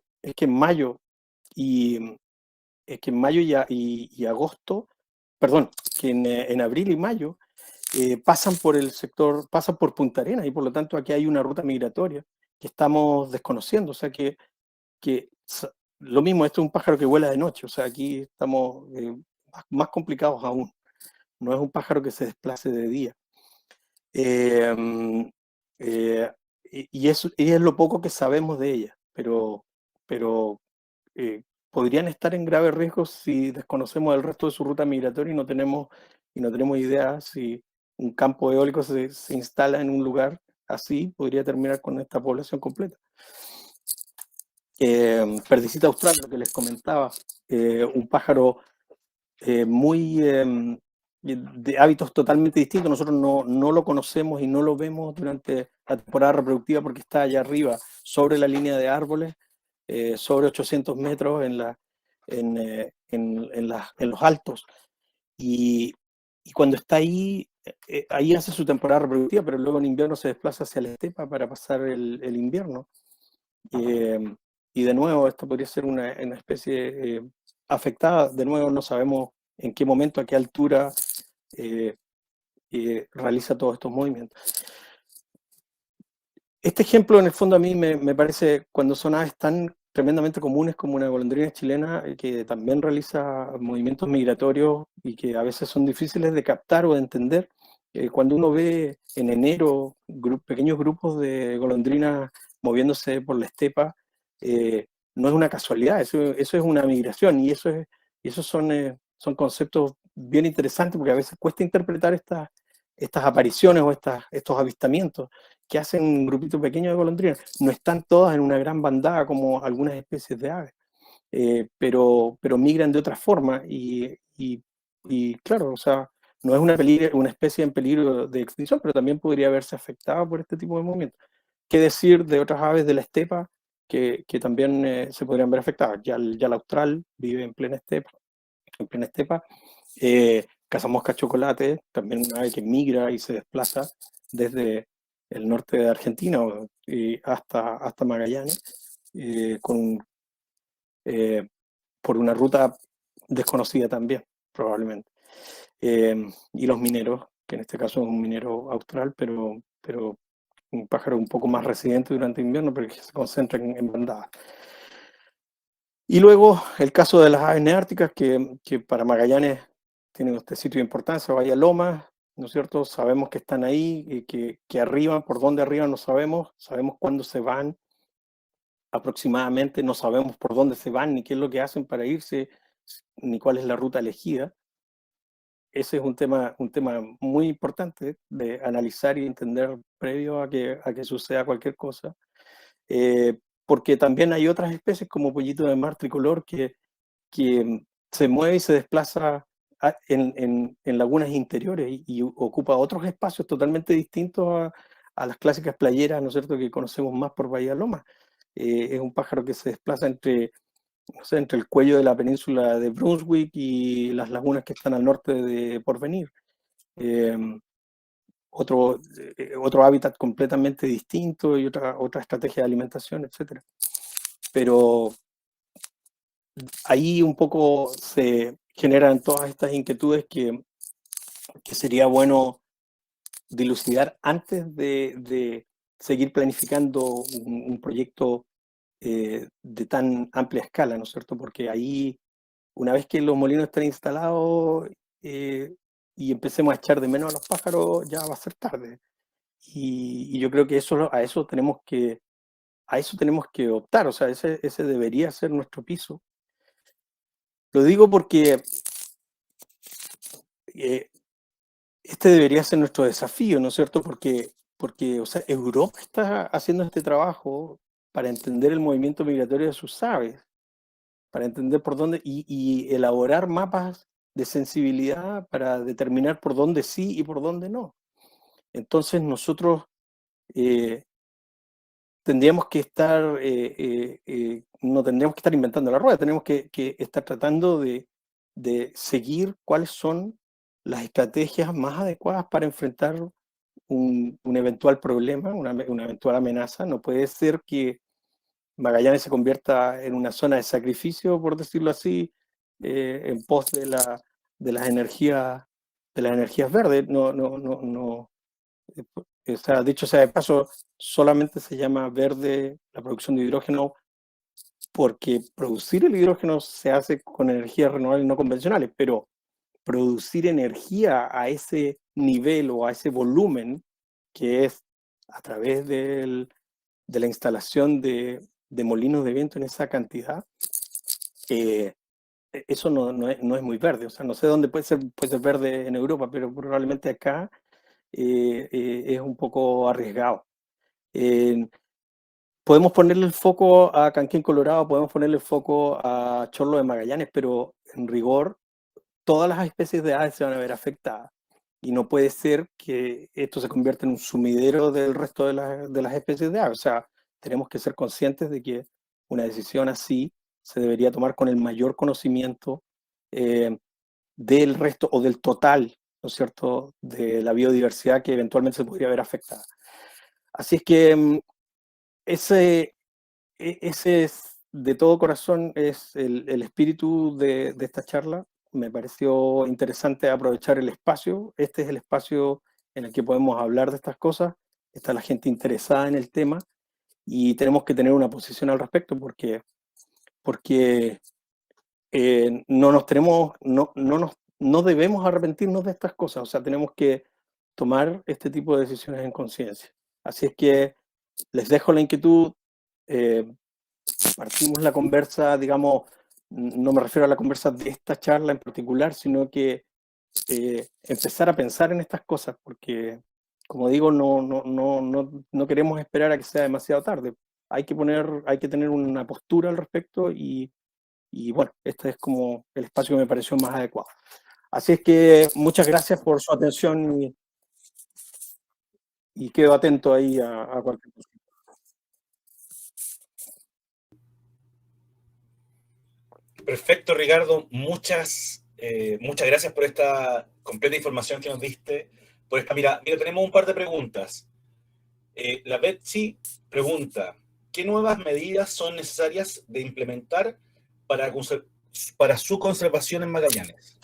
y agosto, perdón, que en abril y mayo pasan por Punta Arenas, y por lo tanto aquí hay una ruta migratoria que estamos desconociendo. O sea que lo mismo, esto es un pájaro que vuela de noche. O sea, aquí estamos más complicados aún. No es un pájaro que se desplace de día. Y es lo poco que sabemos de ella, pero podrían estar en grave riesgo si desconocemos el resto de su ruta migratoria y no tenemos idea si un campo eólico se instala en un lugar así, podría terminar con esta población completa. Perdicita austral, lo que les comentaba, un pájaro muy de hábitos totalmente distintos. Nosotros no lo conocemos y no lo vemos durante la temporada reproductiva porque está allá arriba, sobre la línea de árboles, sobre 800 metros en los altos. Y cuando está ahí, ahí hace su temporada reproductiva, pero luego en invierno se desplaza hacia la estepa para pasar el invierno. Y de nuevo, esto podría ser una especie afectada. De nuevo, no sabemos en qué momento, a qué altura realiza todos estos movimientos. Este ejemplo, en el fondo, a mí me parece, cuando son aves tan tremendamente comunes como una golondrina chilena, que también realiza movimientos migratorios y que a veces son difíciles de captar o de entender. Cuando uno ve en enero pequeños grupos de golondrinas moviéndose por la estepa, no es una casualidad, eso es una migración, y esos son conceptos bien interesantes, porque a veces cuesta interpretar estas apariciones o estos avistamientos que hacen un grupito pequeño de golondrinas. No están todas en una gran bandada como algunas especies de aves, pero migran de otra forma y claro, o sea, no es una especie en peligro de extinción, pero también podría verse afectada por este tipo de movimientos. ¿Qué decir de otras aves de la estepa que también se podrían ver afectadas? Ya el austral vive en plena estepa. Cazamosca chocolate, también una ave que migra y se desplaza desde el norte de Argentina hasta Magallanes, por una ruta desconocida también, probablemente. Y los mineros, que en este caso es un minero austral, pero un pájaro un poco más residente durante el invierno, pero que se concentra en bandadas. Y luego el caso de las aves neárticas, que para Magallanes tienen este sitio de importancia, Bahía Lomas, ¿no es cierto? Sabemos que están ahí, que arriban, por dónde arriban no sabemos cuándo se van aproximadamente, no sabemos por dónde se van, ni qué es lo que hacen para irse, ni cuál es la ruta elegida. Ese es un tema muy importante de analizar y entender previo a que suceda cualquier cosa. Porque también hay otras especies como pollito de mar tricolor que se mueve y se desplaza en lagunas interiores y ocupa otros espacios totalmente distintos a las clásicas playeras, ¿no es cierto?, que conocemos más por Bahía Lomas. Es un pájaro que se desplaza entre el cuello de la península de Brunswick y las lagunas que están al norte de Porvenir. Otro hábitat completamente distinto y otra estrategia de alimentación, etc. Pero ahí un poco se generan todas estas inquietudes que sería bueno dilucidar antes de seguir planificando un proyecto de tan amplia escala, ¿no es cierto? Porque ahí, una vez que los molinos estén instalados y empecemos a echar de menos a los pájaros, ya va a ser tarde. Y yo creo que a eso tenemos que optar, o sea, ese debería ser nuestro piso. Lo digo porque este debería ser nuestro desafío, ¿no es cierto? Porque o sea, Europa está haciendo este trabajo para entender el movimiento migratorio de sus aves, para entender por dónde, y elaborar mapas de sensibilidad para determinar por dónde sí y por dónde no. Entonces nosotros tendríamos que estar, no tendríamos que estar inventando la rueda, tenemos que estar tratando de seguir cuáles son las estrategias más adecuadas para enfrentar un eventual problema, una eventual amenaza. No puede ser que Magallanes se convierta en una zona de sacrificio, por decirlo así, en pos de las energías verdes. No. O sea, dicho sea de paso, solamente se llama verde la producción de hidrógeno porque producir el hidrógeno se hace con energías renovables no convencionales, pero producir energía a ese nivel o a ese volumen, que es a través de la instalación de molinos de viento en esa cantidad, eso no es muy verde. O sea, no sé dónde puede ser verde en Europa, pero probablemente acá es un poco arriesgado. Podemos ponerle el foco a Canquén, Colorado, podemos ponerle el foco a Chorlo de Magallanes, pero en rigor todas las especies de aves se van a ver afectadas. Y no puede ser que esto se convierta en un sumidero del resto de las especies de aves. O sea, tenemos que ser conscientes de que una decisión así se debería tomar con el mayor conocimiento del resto o del total, ¿no es cierto?, de la biodiversidad que eventualmente se podría ver afectada. Así es que ese es, de todo corazón, es el espíritu de esta charla. Me pareció interesante aprovechar el espacio. Este es el espacio en el que podemos hablar de estas cosas. Está la gente interesada en el tema y tenemos que tener una posición al respecto porque no debemos arrepentirnos de estas cosas. O sea, tenemos que tomar este tipo de decisiones en conciencia. Así es que les dejo la inquietud. Partimos la conversa, digamos, no me refiero a la conversa de esta charla en particular, sino que empezar a pensar en estas cosas, porque, como digo, no queremos esperar a que sea demasiado tarde. Hay que tener una postura al respecto y bueno, este es como el espacio que me pareció más adecuado. Así es que muchas gracias por su atención y quedo atento ahí a cualquier cosa. Perfecto, Ricardo. Muchas gracias por esta completa información que nos diste. Mira, tenemos un par de preguntas. La Betsy pregunta, ¿qué nuevas medidas son necesarias de implementar para su conservación en Magallanes?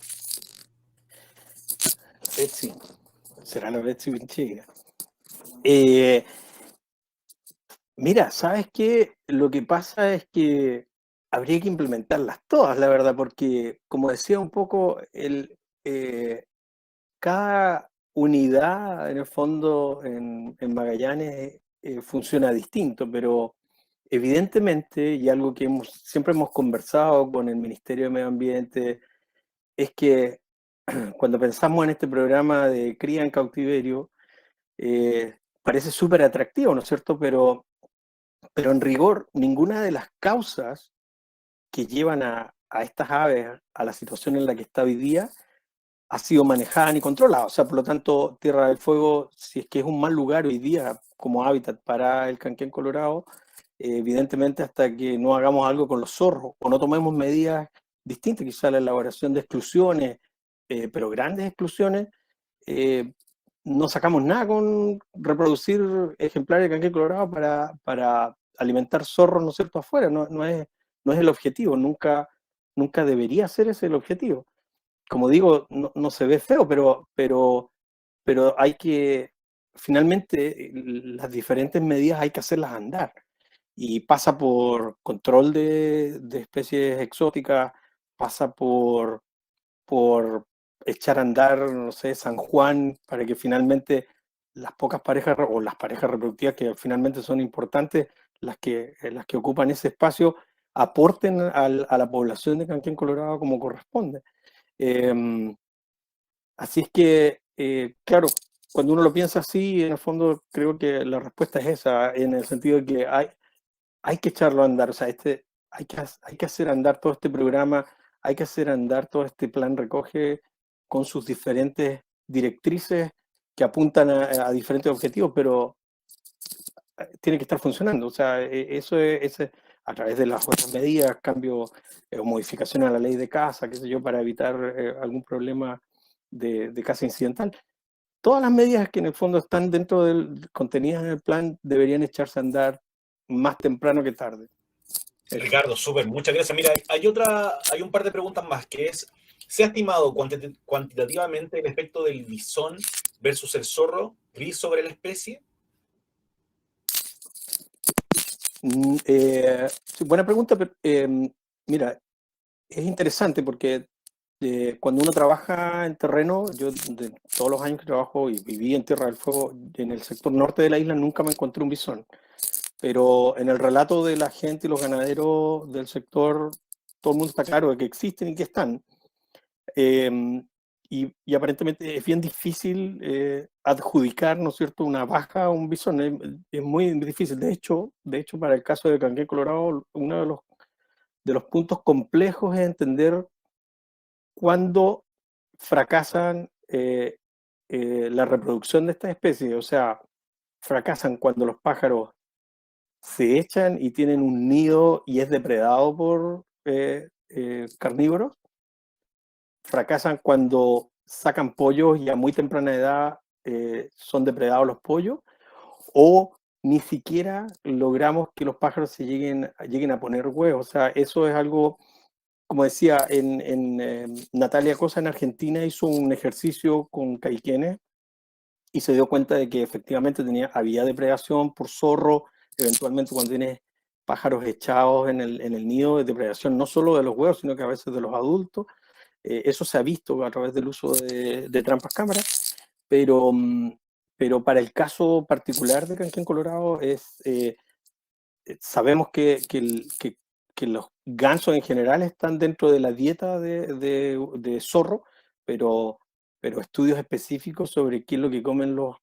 Betsy, será la Betsy Vinchigra. Mira, ¿sabes qué? Lo que pasa es que habría que implementarlas todas, la verdad, porque, como decía un poco, cada unidad, en el fondo, en Magallanes funciona distinto, pero evidentemente, y algo que siempre hemos conversado con el Ministerio de Medio Ambiente, es que cuando pensamos en este programa de cría en cautiverio, parece súper atractivo, ¿no es cierto? Pero en rigor, ninguna de las causas que llevan a estas aves a la situación en la que está hoy día ha sido manejada ni controlada. O sea, por lo tanto, Tierra del Fuego, si es que es un mal lugar hoy día como hábitat para el canquén colorado, evidentemente hasta que no hagamos algo con los zorros o no tomemos medidas distintas, quizá la elaboración de exclusiones, pero grandes exclusiones, no sacamos nada con reproducir ejemplares de canquén colorado para alimentar zorros, ¿no es cierto?, afuera. No es el objetivo, nunca debería ser ese el objetivo. Como digo, no se ve feo, pero hay que, finalmente, las diferentes medidas hay que hacerlas andar. Y pasa por control de especies exóticas, pasa por echar a andar, no sé, San Juan, para que finalmente las pocas parejas o las parejas reproductivas que finalmente son importantes, las que ocupan ese espacio, aporten a la población de Canquén Colorado como corresponde. Así es que, claro, cuando uno lo piensa así, en el fondo creo que la respuesta es esa, en el sentido de que hay que echarlo a andar. O sea, hay que hacer andar todo este programa, hay que hacer andar todo este plan recoge con sus diferentes directrices que apuntan a diferentes objetivos, pero tiene que estar funcionando. O sea, eso es a través de las otras medidas, cambio o modificación a la ley de caza, qué sé yo, para evitar algún problema de caza incidental. Todas las medidas que en el fondo están dentro contenidas en el plan deberían echarse a andar más temprano que tarde. Ricardo, súper, muchas gracias. Mira, hay un par de preguntas más, que es, ¿se ha estimado cuantitativamente el efecto del bisón versus el zorro gris sobre la especie? Sí, buena pregunta, pero mira, es interesante porque cuando uno trabaja en terreno, yo de todos los años que trabajo y viví en Tierra del Fuego, en el sector norte de la isla nunca me encontré un bisón. Pero en el relato de la gente y los ganaderos del sector, todo el mundo está claro de que existen y que están. Y aparentemente es bien difícil adjudicar, ¿no es cierto?, una baja a un bisón. Es muy difícil. De hecho, para el caso de Canquén Colorado, uno de los puntos complejos es entender cuándo fracasan la reproducción de estas especies. O sea, fracasan cuando los pájaros se echan y tienen un nido y es depredado por carnívoros. Fracasan cuando sacan pollos y a muy temprana edad son depredados los pollos, o ni siquiera logramos que los pájaros lleguen a poner huevos. O sea, eso es algo, como decía, Natalia Cosa en Argentina hizo un ejercicio con caiquenes y se dio cuenta de que efectivamente había depredación por zorro, eventualmente cuando tienes pájaros echados en el nido, de depredación no solo de los huevos, sino que a veces de los adultos. Eso se ha visto a través del uso de trampas cámaras, pero para el caso particular de Canquén Colorado sabemos que los gansos en general están dentro de la dieta de zorro, pero estudios específicos sobre qué es lo que comen los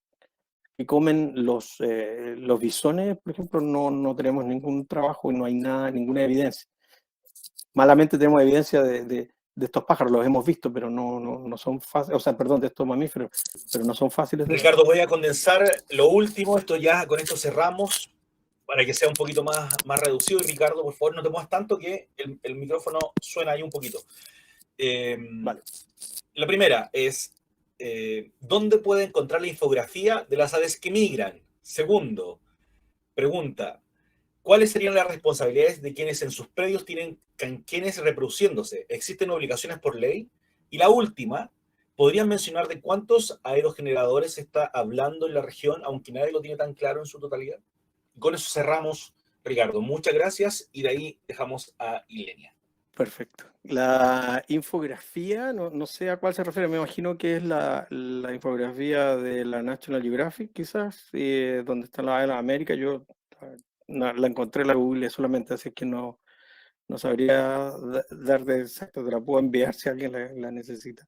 bisones, por ejemplo, no tenemos ningún trabajo y no hay ninguna evidencia. Malamente tenemos evidencia de estos pájaros, los hemos visto, pero no son fáciles, o sea, perdón, de estos mamíferos, pero no son fáciles de... Ricardo, voy a condensar lo último, con esto cerramos, para que sea un poquito más reducido. Y Ricardo, por favor, no te muevas tanto que el micrófono suena ahí un poquito. Vale. La primera es, ¿dónde puede encontrar la infografía de las aves que migran? Segundo, pregunta, ¿cuáles serían las responsabilidades de quienes en sus predios tienen canquenes reproduciéndose? ¿Existen obligaciones por ley? Y la última, ¿podrían mencionar de cuántos aerogeneradores se está hablando en la región, aunque nadie lo tiene tan claro en su totalidad? Y con eso cerramos, Ricardo. Muchas gracias y de ahí dejamos a Ilenia. Perfecto. La infografía, no sé a cuál se refiere, me imagino que es la infografía de la National Geographic, quizás, donde está la de la América. Yo la encontré en la Google solamente, así que no sabría dar de exacto, te la puedo enviar si alguien la necesita.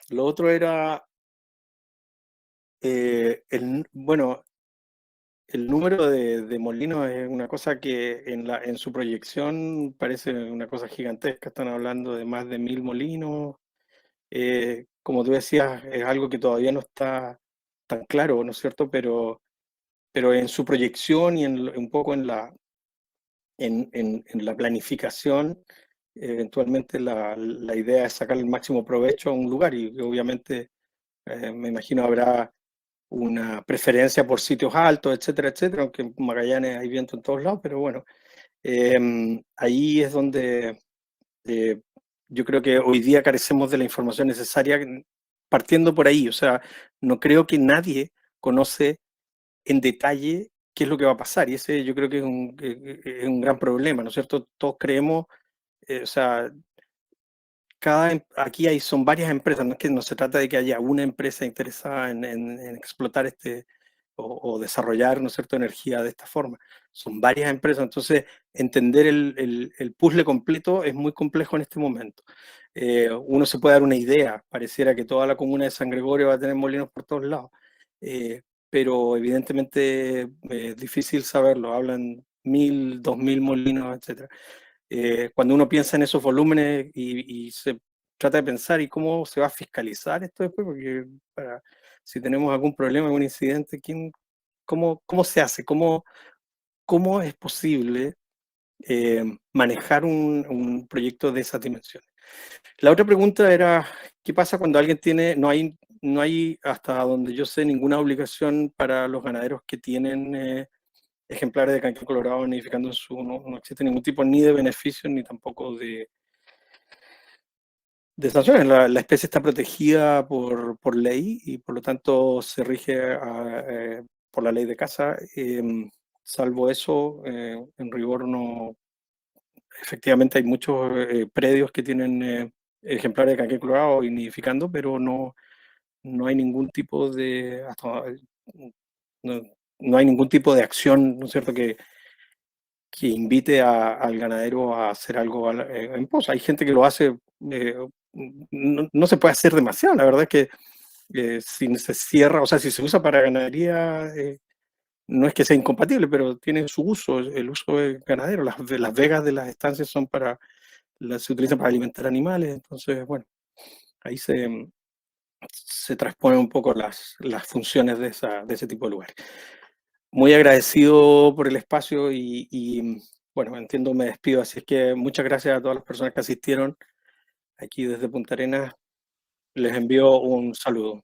Lo otro era, bueno, el número de molinos es una cosa que en su proyección parece una cosa gigantesca. Están hablando de más de 1000 molinos. Como tú decías, es algo que todavía no está tan claro, ¿no es cierto? Pero en su proyección y un poco en la planificación, eventualmente la idea es sacar el máximo provecho a un lugar y obviamente me imagino habrá una preferencia por sitios altos, etcétera, etcétera, aunque en Magallanes hay viento en todos lados, pero bueno, ahí es donde yo creo que hoy día carecemos de la información necesaria partiendo por ahí. O sea, no creo que nadie conoce en detalle qué es lo que va a pasar, y ese yo creo que es un gran problema, ¿no es cierto? Todos creemos, o sea, aquí son varias empresas, no es que no se trata de que haya una empresa interesada en explotar o desarrollar, ¿no es cierto?, energía de esta forma. Son varias empresas, entonces entender el puzzle completo es muy complejo en este momento. Uno se puede dar una idea, pareciera que toda la comuna de San Gregorio va a tener molinos por todos lados, pero evidentemente es difícil saberlo, hablan 1000, 2000 molinos, etcétera. Cuando uno piensa en esos volúmenes y se trata de pensar y cómo se va a fiscalizar esto después, porque si tenemos algún problema, algún incidente, cómo se hace? ¿Cómo es posible manejar un proyecto de esa dimensión? La otra pregunta era, ¿qué pasa cuando alguien no hay, hasta donde yo sé, ninguna obligación para los ganaderos que tienen ejemplares de canquén colorado nidificando en no existe ningún tipo ni de beneficio ni tampoco de sanciones. La especie está protegida por ley y por lo tanto se rige por la ley de caza. Salvo eso, en rigor efectivamente hay muchos predios que tienen ejemplares de canquén colorado nidificando, pero no hay ningún tipo de no hay ningún tipo de acción, ¿no es cierto?, que invite al ganadero a hacer algo en pos. Hay gente que lo hace, no se puede hacer demasiado, la verdad es que si se cierra, o sea, si se usa para ganadería, no es que sea incompatible, pero tiene su uso, el uso es ganadero. Las vegas de las estancias se utilizan para alimentar animales, entonces, bueno, ahí se transponen un poco las funciones de ese tipo de lugares. Muy agradecido por el espacio y, bueno, entiendo, me despido, así es que muchas gracias a todas las personas que asistieron aquí desde Punta Arenas. Les envío un saludo.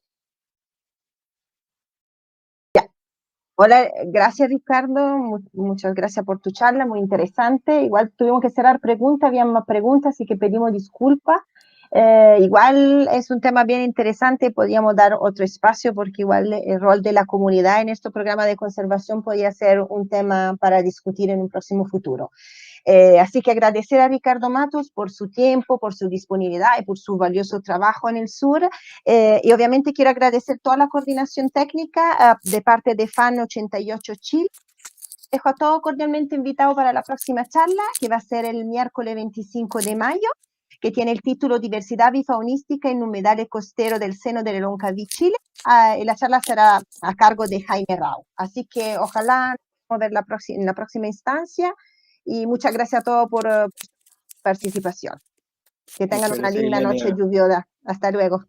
Hola, gracias Ricardo, muchas gracias por tu charla, muy interesante. Igual tuvimos que cerrar preguntas, había más preguntas, así que pedimos disculpas. Igual es un tema bien interesante, podríamos dar otro espacio porque igual el rol de la comunidad en este programa de conservación podría ser un tema para discutir en un próximo futuro. Así que agradecer a Ricardo Matos por su tiempo, por su disponibilidad y por su valioso trabajo en el sur. Y obviamente quiero agradecer toda la coordinación técnica de parte de FAN 88 Chile. Dejo a todos cordialmente invitados para la próxima charla, que va a ser el miércoles 25 de mayo, que tiene el título Diversidad bifaunística en humedales costeros del seno de la Loncaví, Chile. Y la charla será a cargo de Jaime Rao. Así que ojalá nos vemos en la próxima instancia. Y muchas gracias a todos por su participación. Que tengan Muchas una gracias, linda noche Ilenia. lluviosa. Hasta luego.